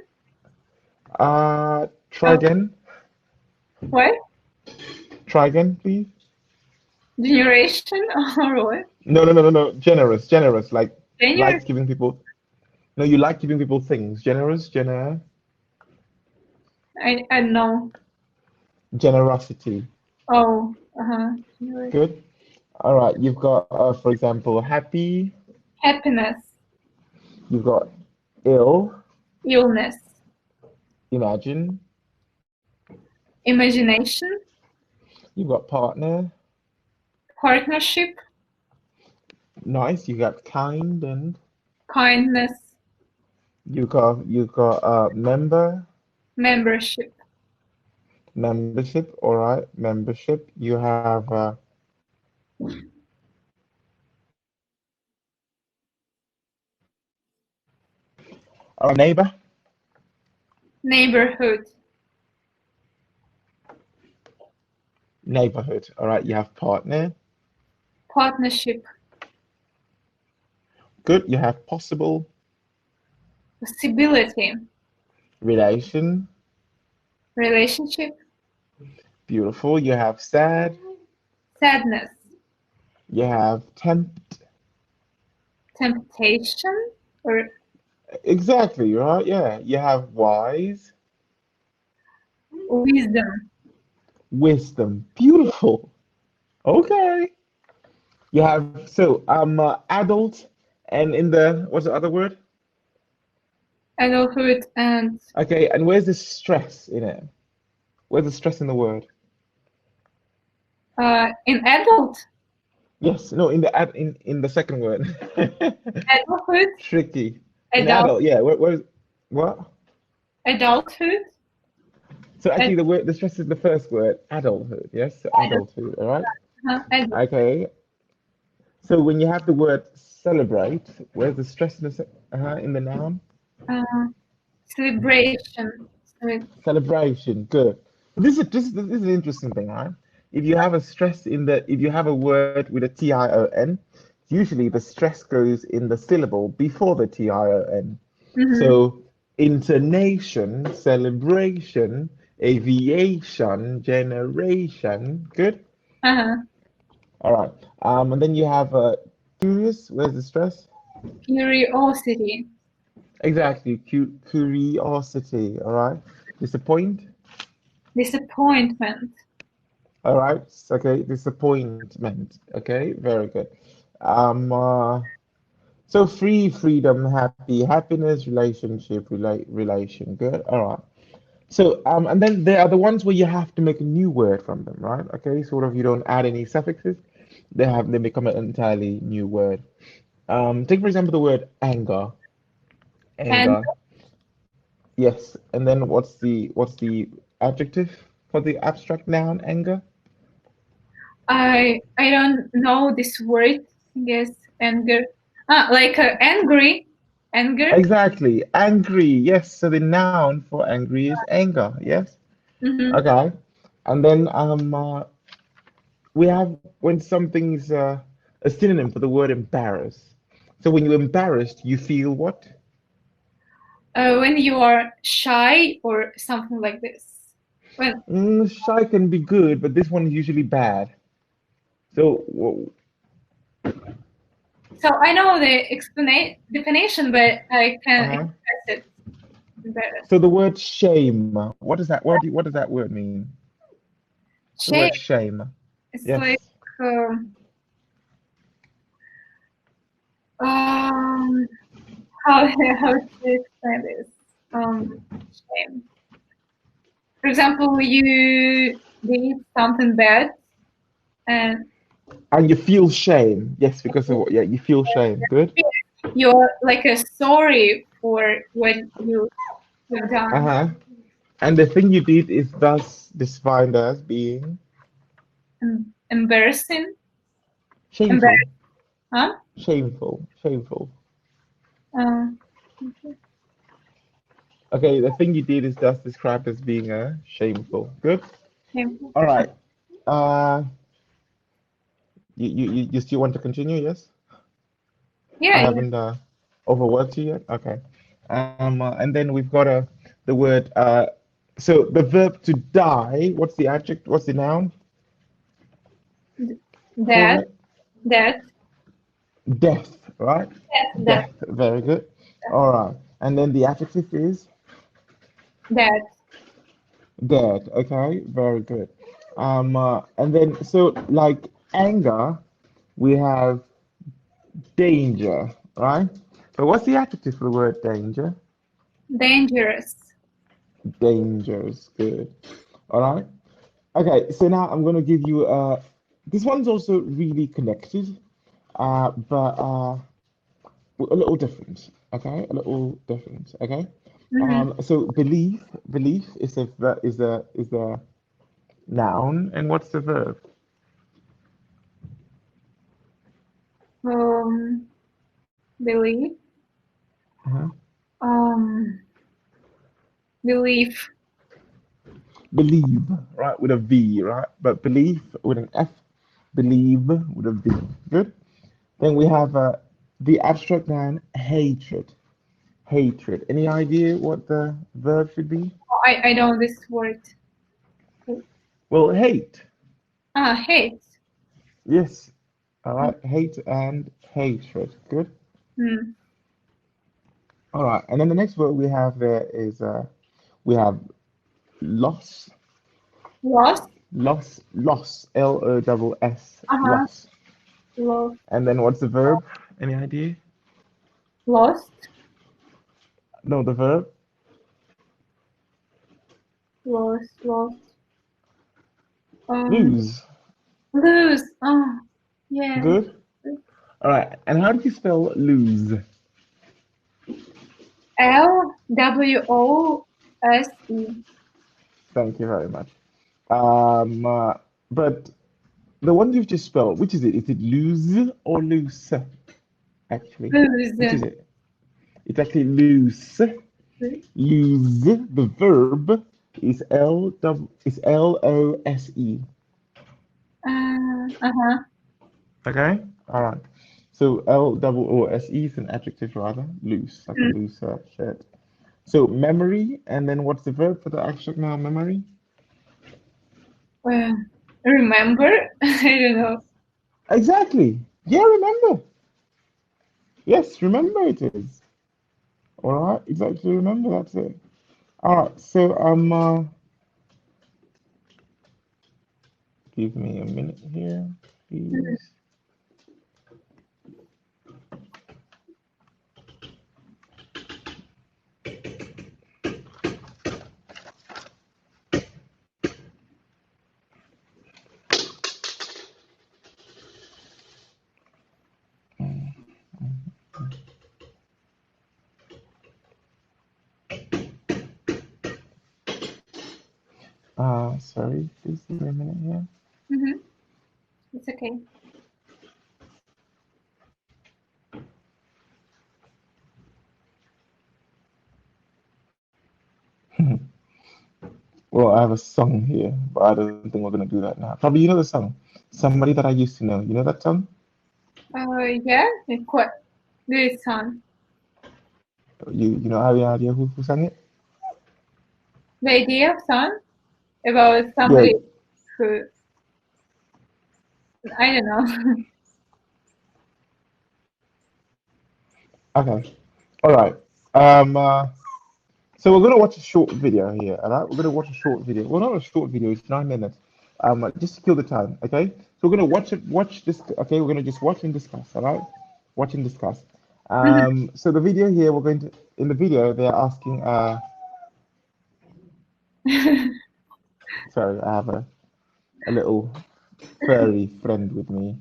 Try Oh, again. what? Try again, please. Generation or what? No, no, no, no, no. Generous, generous. Like Generous. likes giving people. No, you like giving people things. Generous, I don't know. generosity. Oh, uh-huh. Generous. Good. All right. You've got, for example, happy. Happiness. You've got ill. Illness. Imagine. Imagination. You've got partner. Partnership. Nice. You got kind and Kindness. you got member. Membership. Membership. All right. Membership. You have neighbor. Neighborhood. Neighborhood. All right. You have partner. Partnership. Good. You have possible. Possibility. Relation. Relationship. Beautiful. You have sad. Sadness. You have tempt. Temptation. Or Exactly, right? Yeah. You have wise. wisdom. Wisdom. Beautiful. Okay. You have adult and in the what's the other word? Adulthood and Okay, and where's the stress in it? Where's the stress in the word? in adult. Yes, no, in the in the second word. Adulthood. Tricky. In Adult. adult, yeah. Where's what? Adulthood. So Ad- actually, the stress is the first word, adulthood. Yes, so adulthood. All right. I do. Okay. So when you have the word celebrate, where's the stress in in the noun? Uh, celebration. Celebration. Good. This is an interesting thing, right? If you have a stress in the if you have a word with a tion, usually the stress goes in the syllable before the tion. Mm-hmm. So intonation, celebration, aviation, generation. Good. Uh-huh. All right. And then you have curious. Where's the stress? Curiosity. Exactly. Curiosity. All right. Disappoint. Disappointment. All right. Okay. Disappointment. Okay. Very good. Um. Uh, so free, freedom, happy, happiness, relationship, relation. Good. All right. So and then there are the ones where you have to make a new word from them, right? Okay. Sort of you don't add any suffixes. They become an entirely new word. Take for example the word anger. And Anger. Yes. And then what's the adjective for the abstract noun anger? I don't know this word. I guess anger. Like angry. Anger. Exactly. Angry. Yes. So the noun for angry is anger. Yes. Mm-hmm. Okay. And then we have when something's a synonym for the word embarrass. So when you're embarrassed, you feel what? When you are shy or something like this. When Shy can be good, but this one is usually bad. So, so I know the definition, but I can uh-huh. express it better. So the word shame. What does that? What does that word mean? The word Shame. shame. It's like Yes. um, um how how to explain this? Shame. For example, you did something bad and And you feel shame. Yes, because of what? Yeah, you feel shame. Good. you're like a sorry for what you've done. Uh-huh. And the thing you did is thus defined as being Embarrassing. shameful. Embarrassing. Huh? Shameful. Shameful. Uh, Okay, the thing you did is thus described as being shameful. Good. shameful. All right. Uh, you still want to continue? Yes. I Yeah, yeah. haven't overworked you yet. Okay. And then we've got the word so the verb to die. What's the adjective? What's the noun for That, it? that, Death, right? that, Death. Very good. All right. And then the adjective is that. dead. Okay. Very good. And then so like anger, we have danger, right? So what's the adjective for the word danger? Dangerous. Dangerous. Good. All right. Okay, so now I'm going to give you this one's also really connected, but a little different. Okay, a little different. Okay. Mm-hmm. So belief is a noun, and what's the verb? Um, belief. Uh-huh. Um, belief. Believe, right, with a V, right? But belief with an F, believe with a V. Good. Then we have the abstract noun hatred. Hatred. Any idea what the verb should be? Oh, I know this word. Well, hate. Hate. Yes. All right. Hate and hatred. Good. Mm. All right. And then the next word we have there is we have loss. Lost. Loss. LOSS. Uh-huh. Loss. Lost. And then what's the verb? Any idea? Lost. No, the verb. Lost. Lost. Um, Lose. lose. Oh, yeah. Good. All right. And how do you spell lose? LWOSE. Thank you very much. But The one you've just spelled, which is it? Is it lose or loose? Actually, which is Lose. it? It's actually loose. Lose. The verb is Lose. Uh-huh. Okay. All right. So Lose is an adjective rather. Loose, like a Mm. loose shirt. So memory, and then what's the verb for the adjective now? Memory. Remember? I don't know. Exactly. Yeah, remember. Yes, remember it is. All right. Exactly. Remember. That's it. All right. So give me a minute here, please. Sorry. Please give me a minute here. Mm-hmm. It's okay. Well, I have a song here, but I don't think we're gonna do that now. Probably you know the song. Somebody that I used to know. You know that song? Yeah, it's quite good song. You know any idea who sang it? The idea of song about Yeah. somebody who, I don't know. Okay. All right. Um. Uh, so we're gonna watch a short video here. All right. We're gonna watch a short video. Well, not a short video. It's 9 minutes. Just to kill the time. Okay. So we're gonna watch it. Watch this. Okay. We're gonna just watch and discuss. All right. Watch and discuss. So the video here, we're going to. In the video, they're asking. Sorry, I have a little furry friend with me,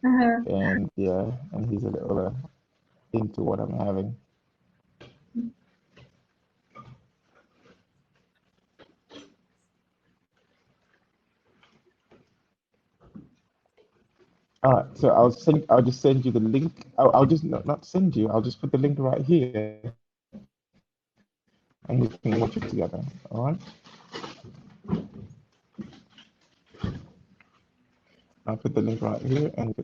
Uh-huh. and yeah, and he's a little into what I'm having. All right, so I'll just send you the link. I'll just not send you. I'll just put the link right here, and we can watch it together. All right. I'll put the link right here, and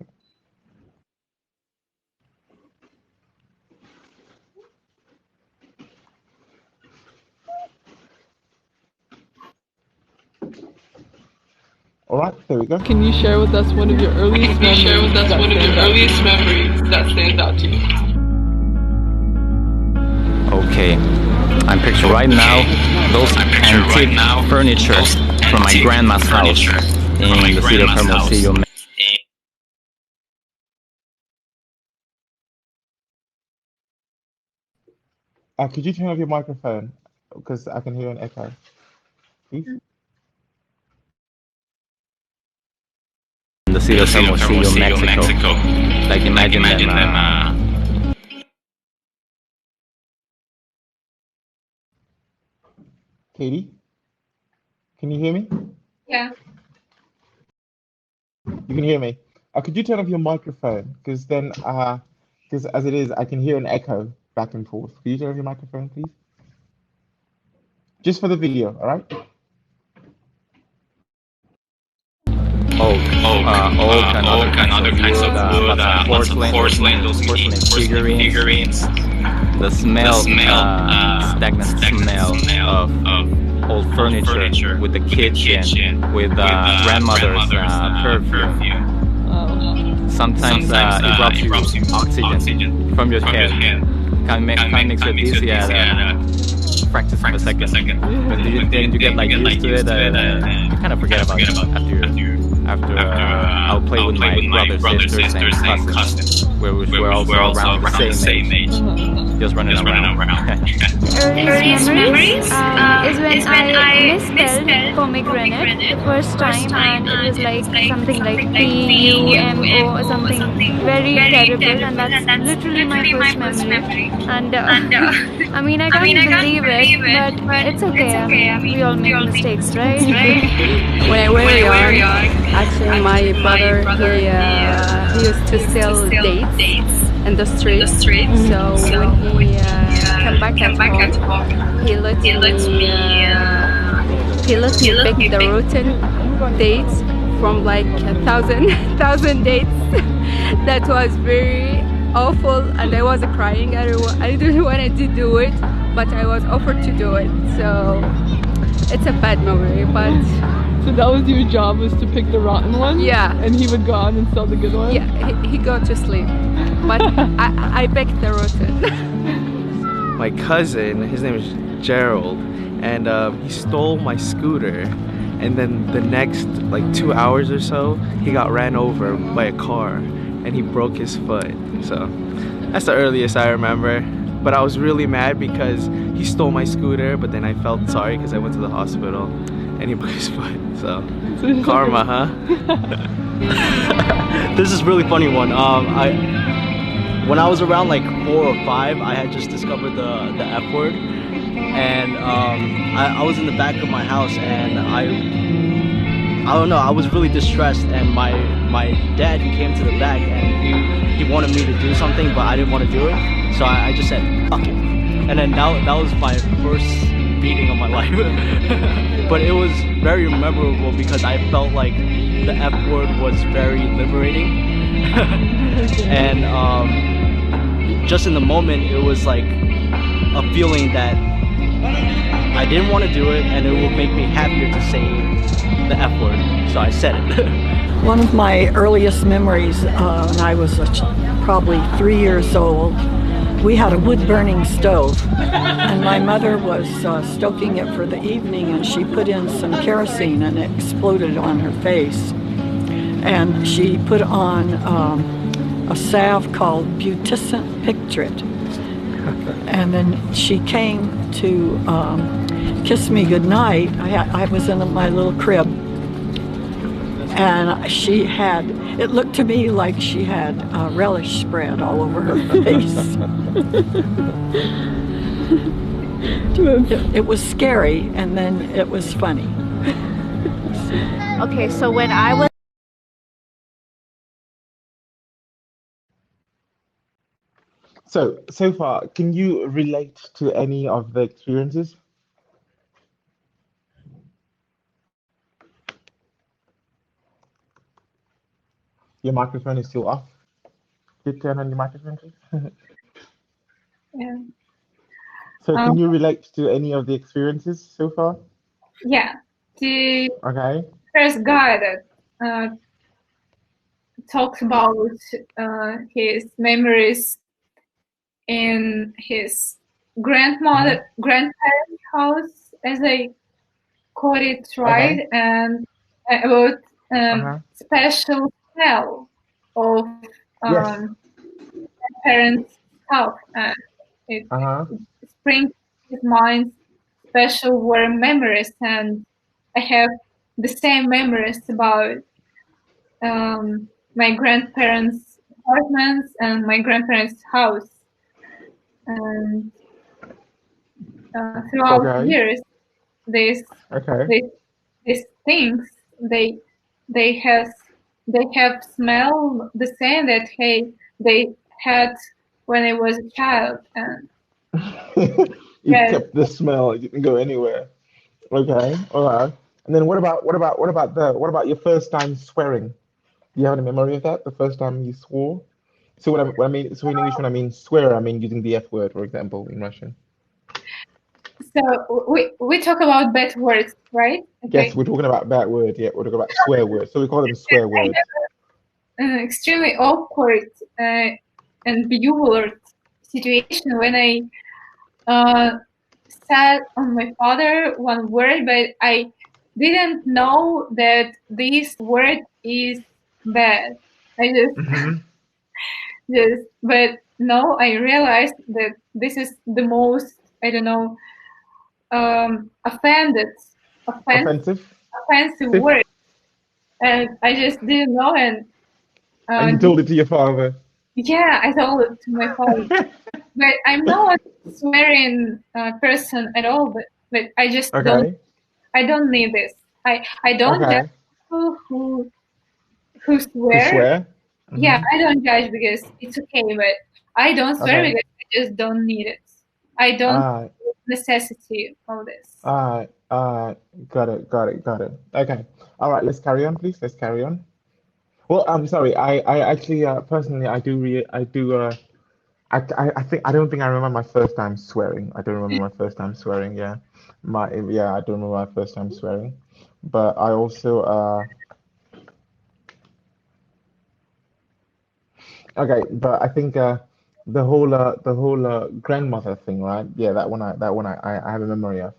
all right, there we go. Can you share with us one of your earliest memories that stand out to you? Okay, I'm picturing right now those antique furniture from my grandma's house in the city of Hermosillo. Could you turn off your microphone because I can hear an echo, please? In the city of Hermosillo, Mexico. Like imagine them. Katie, can you hear me? Yeah. You can hear me. Could you turn off your microphone? Because then, because as it is, I can hear an echo back and forth. Could you turn off your microphone, please? Just for the video, all right? Oak and other kinds of wood, lots of porcelain, those figurines. The smell, stagnant smell of old furniture with the kitchen, with grandmother's perfume. Sometimes it robs you oxygen from your head. Can mix with this, practice for a second. But then you get like used to it, you kind of forget about it after I'll play with my brothers, sisters, and cousins. We're also around the same age. Just running around. Earliest memories is when I misspelled pomegranate the first time, and it was like something like PUMO or something very terrible, and that's literally my first memory. And I mean, I can't believe it, but it's okay. I mean, we all make mistakes, right? When I were young, actually my brother he used to sell dates in the street. So when he came back at home, he let me pick the rotten dates from like 1,000 dates. That was very awful, and I was crying. I didn't want to do it, but I was offered to do it. So it's a bad memory, but So that was your job, was to pick the rotten ones? yeah. And he would go out and sell the good ones? Yeah, he go to sleep, but I picked the rotten. My cousin, his name is Gerald, and he stole my scooter, and then the next like 2 hours or so he got ran over by a car and he broke his foot. So that's the earliest I remember, but I was really mad because he stole my scooter, but then I felt sorry because I went to the hospital and he broke his foot. So karma, huh? This is a really funny one. When I was around like 4 or 5, I had just discovered the F word, and I was in the back of my house, and I don't know, I was really distressed, and my dad, he came to the back and he wanted me to do something, but I didn't want to do it, so I just said fuck it, and then that was my first beating of my life. But it was very memorable because I felt like the F word was very liberating. And just in the moment, it was like a feeling that I didn't want to do it, and it would make me happier to say the F word, so I said it. One of my earliest memories, when I was probably 3 years old, we had a wood-burning stove, and my mother was stoking it for the evening, and she put in some kerosene and it exploded on her face. And she put on a salve called Beauticent Pictrit. And then she came to kiss me goodnight. I was in my little crib, and it looked to me like she had relish spread all over her face. It was scary, and then it was funny. Okay, so when I was So far, can you relate to any of the experiences? Your microphone is still off. Did turn on your microphone, please? Yeah. So can you relate to any of the experiences so far? Yeah. The Okay. first guy that talks about his memories in his grandparents' house, as I call it, right? Okay. And about Uh-huh. special smell of Yes. parents' house, and it Uh-huh. brings to mind special warm memories, and I have the same memories about my grandparents' apartments and my grandparents' house. And throughout the Okay. years, these Okay. these things they have smell the same that they had when I was a child, and You yes, kept the smell. It didn't go anywhere. Okay. All right. And then what about your first time swearing? Do you have any memory of that? The first time you swore? So so in English, when I mean swear, I mean using the F word, for example, in Russian. so we talk about bad words, right? Yes, Okay. we're talking about bad word. Yeah, we're talking about swear words. So we call them swear I words. have an extremely awkward and bewildered situation when I said on my father one word, but I didn't know that this word is bad. I Hmm. but now I realized that this is the most, I don't know, offended Offensive? offensive word, and I just didn't know. And And you told it to your father. yeah, I told it to my father. But I'm not a swearing person at all. But I just don't. Okay. I don't need this. I don't judge Okay. people who Who swear. swear? Yeah, Mm-hmm. I don't judge because it's okay. But I don't swear Okay. because I just don't need it. I don't Alright. necessity of this. Alright. Alright. Got it. Got it. Got it. Okay. All right. Let's carry on, please. Let's carry on. Well, I'm sorry. I actually, personally, I do, I think, I don't think I remember my first time swearing. I don't remember my first time swearing. Yeah, I don't remember my first time swearing. But I also, okay, but I think, the whole grandmother thing, right? Yeah, that one I have a memory of.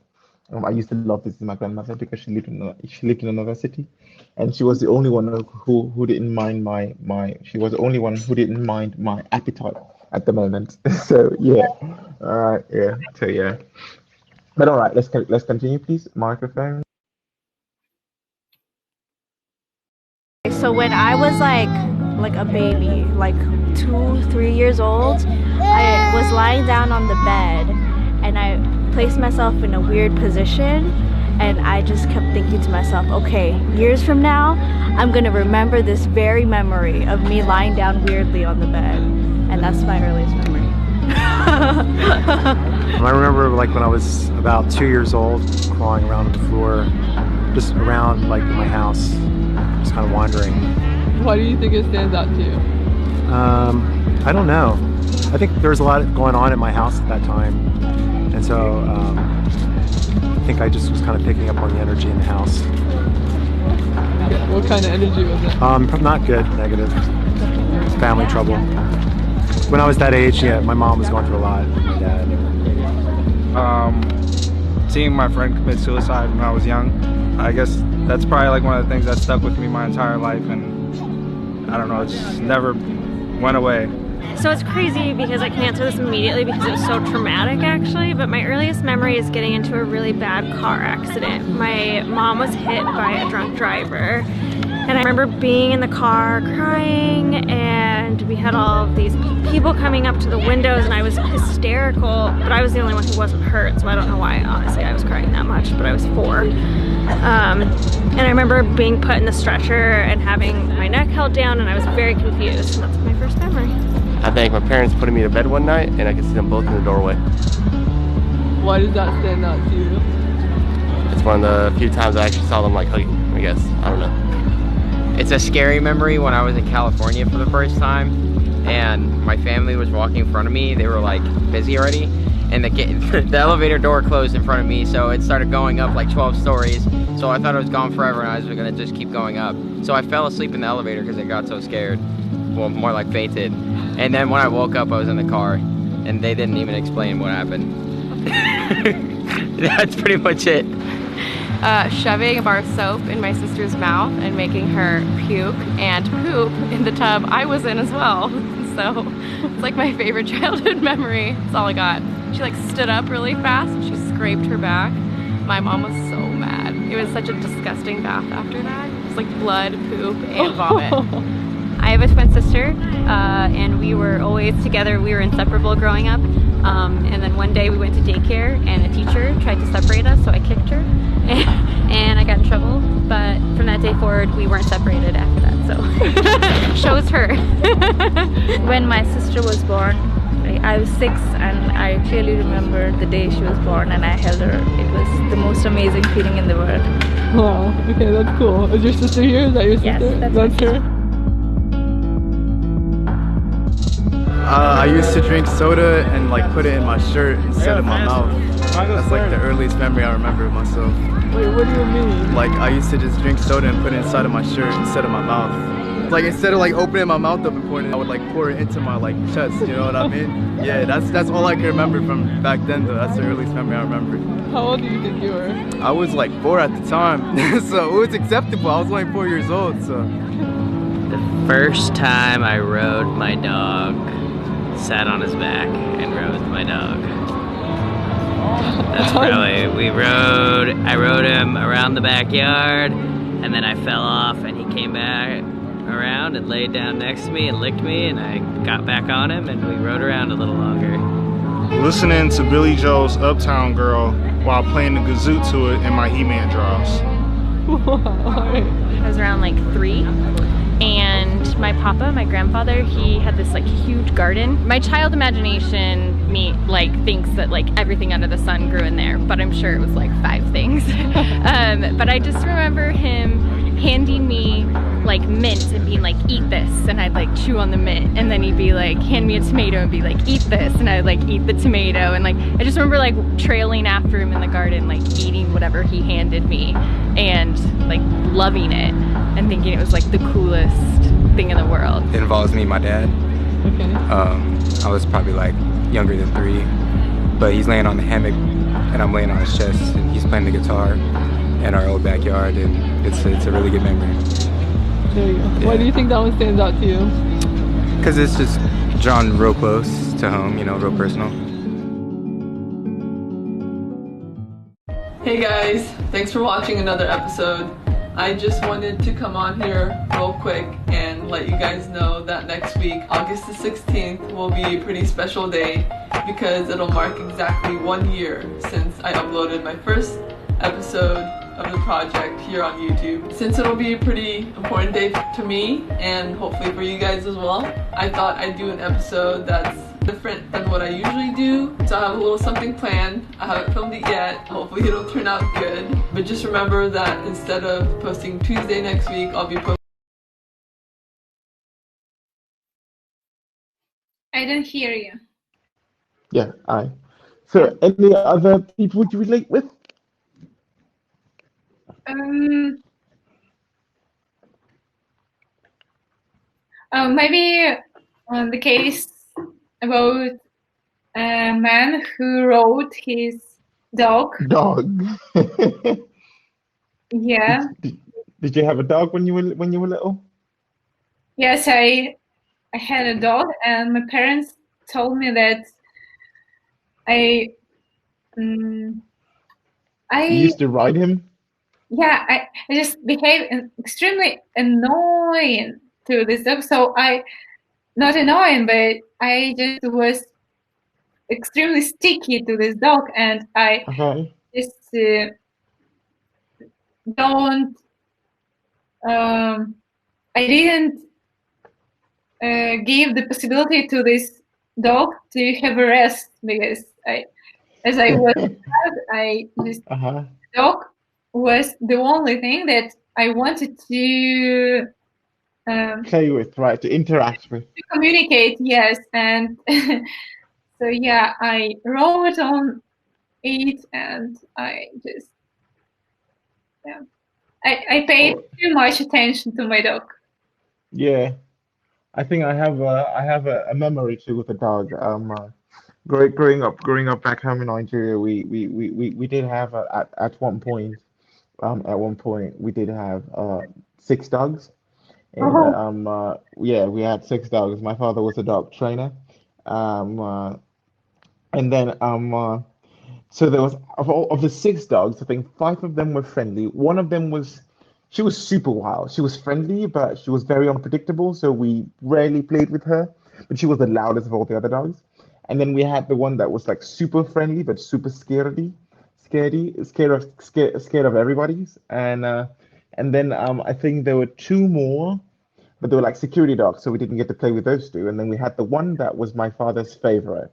I used to love visiting my grandmother because she lived in another city, and she was the only one who didn't mind she was the only one who didn't mind my appetite at the moment. So yeah, all right, yeah, so yeah. But all right, let's continue, please. Microphone. So when I was like a baby, like 2, 3 years old, I was lying down on the bed and I placed myself in a weird position, and I just kept thinking to myself, okay, years from now, I'm gonna remember this very memory of me lying down weirdly on the bed, and that's my earliest memory. I remember like when I was about 2 years old, crawling around on the floor, just around like my house, just kind of wandering. Why do you think it stands out to you? I don't know. I think there was a lot going on in my house at that time, and so I think I just was kind of picking up on the energy in the house. What kind of energy was it? Not good, negative, family trouble. When I was that age, yeah, my mom was going through a lot, and my dad. Seeing my friend commit suicide when I was young, I guess that's probably like one of the things that stuck with me my entire life, and I don't know, it just never went away. So it's crazy because I can answer this immediately because it was so traumatic actually, but my earliest memory is getting into a really bad car accident. My mom was hit by a drunk driver, and I remember being in the car crying, and we had all of these people coming up to the windows, and I was hysterical, but I was the only one who wasn't hurt, so I don't know why honestly I was crying that much, but I was 4. And I remember being put in the stretcher and having my neck held down, and I was very confused, and that's my first memory. I think my parents put me to bed one night and I could see them both in the doorway. Why does that stand out to you? It's one of the few times I actually saw them like hugging, I guess. I don't know. It's a scary memory when I was in California for the first time and my family was walking in front of me. They were like busy already, and the elevator door closed in front of me, so it started going up like 12 stories. So I thought it was gone forever and I was gonna just keep going up. So I fell asleep in the elevator because I got so scared. Well, more like fainted. And then when I woke up, I was in the car, and they didn't even explain what happened. That's pretty much it. Shoving a bar of soap in my sister's mouth and making her puke and poop in the tub I was in as well. So it's like my favorite childhood memory. That's all I got. She like stood up really fast and she scraped her back. My mom was so mad. It was such a disgusting bath after that. It was like blood, poop, and vomit. I have a twin sister, and we were always together. We were inseparable growing up. And then one day we went to daycare, and a teacher tried to separate us, so I kicked her, and I got in trouble. But from that day forward, we weren't separated after that, so shows her. When my sister was born, I was 6, and I clearly remember the day she was born, and I held her. It was the most amazing feeling in the world. Oh, okay, that's cool. Is your sister here? Is that your sister? Yes, that's her. I used to drink soda and like put it in my shirt instead of my mouth. That's like the earliest memory I remember of myself. Wait, what do you mean? Like I used to just drink soda and put it inside of my shirt instead of my mouth. Like instead of like opening my mouth up and pouring it, I would like pour it into my like chest, you know what I mean? Yeah, that's all I can remember from back then though. That's the earliest memory I remember. How old do you think you were? I was like 4 at the time, so it was acceptable. I was only 4 years old, so. The first time I rode my dog, sat on his back and rode my dog. That's probably, I rode him around the backyard, and then I fell off, and he came back around and laid down next to me and licked me, and I got back on him, and we rode around a little longer. Listening to Billy Joel's Uptown Girl while playing the kazoo to it in my He-Man draws. I was around like 3, and my papa, my grandfather, he had this like huge garden. My child imagination thinks that like everything under the sun grew in there, but I'm sure it was like 5 things. But I just remember him handing me like mint and being like, eat this, and I'd like chew on the mint, and then he'd be like, hand me a tomato and be like, eat this, and I'd like eat the tomato, and like I just remember like trailing after him in the garden, like eating whatever he handed me and like loving it and thinking it was like the coolest thing in the world. It involves me and my dad. Okay. I was probably like younger than 3, but he's laying on the hammock and I'm laying on his chest, and he's playing the guitar in our old backyard, and it's a really good memory. There you go. Yeah. Why do you think that one stands out to you? Because it's just drawn real close to home, you know, real personal. Hey guys, thanks for watching another episode. I just wanted to come on here real quick and let you guys know that next week, August the 16th, will be a pretty special day because it'll mark exactly 1 year since I uploaded my first episode of the project here on YouTube. Since it'll be a pretty important day to me and hopefully for you guys as well, I thought I'd do an episode that's different than what I usually do. So I have a little something planned. I haven't filmed it yet. Hopefully it'll turn out good. But just remember that instead of posting Tuesday next week, I'll be posting. I don't hear you. Yeah, aye. So, any other people would you relate with? Maybe on the case about a man who rode his dog. Dog. Yeah. Did you have a dog when you were little? Yes, I had a dog, and my parents told me that I You used to ride him? yeah, I just became extremely annoying to this dog. So not annoying, but I just was extremely sticky to this dog, and I just don't. I didn't give the possibility to this dog to have a rest because as I was, I just dog was the only thing that I wanted to play with, right? To interact with. To communicate, yes, and so yeah, I wrote on it, and I just I paid too much attention to my dog. Yeah, I think I have a memory too with a dog. Growing up back home in Nigeria, we did have at one point we did have 6 dogs, and yeah, we had 6 dogs. My father was a dog trainer, and then so there was of the 6 dogs, I think 5 of them were friendly. One of them she was super wild. She was friendly, but she was very unpredictable, so we rarely played with her. But she was the loudest of all the other dogs. And then we had the one that was like super friendly, but super scared of everybody's. And then I think there were 2 more, but they were like security dogs, so we didn't get to play with those 2. And then we had the one that was my father's favorite.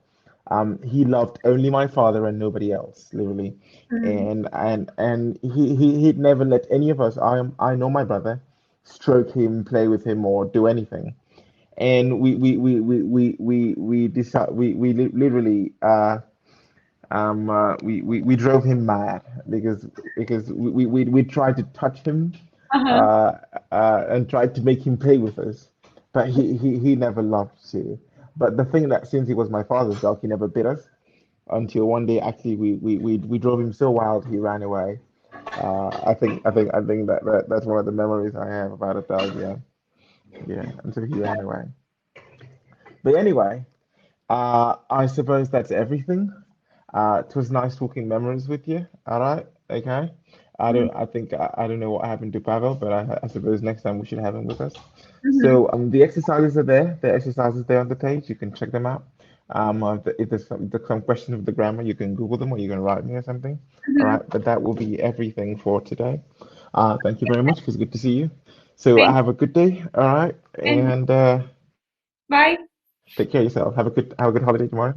He loved only my father and nobody else, literally. And he'd never let any of us, I know my brother, stroke him, play with him, or do anything. And we decided literally we drove him mad because we tried to touch him and tried to make him play with us, but he never loved to. But the thing that since he was my father's dog, he never bit us until one day actually we drove him so wild he ran away. I think that's one of the memories I have about a dog. Yeah, until he ran away. But anyway, I suppose that's everything. It was nice talking memories with you. All right, okay. I think I don't know what happened to Pavel, but I suppose next time we should have him with us. Mhm. So the exercises are there. The exercises there on the page. You can check them out. If there's some question of the grammar, you can Google them or you can write me or something. All Mhm. right, but that will be everything for today. Thank you very much. It was good to see you. So Thank have a good day. All right, you. and Bye. take care of yourself. Have a good holiday tomorrow.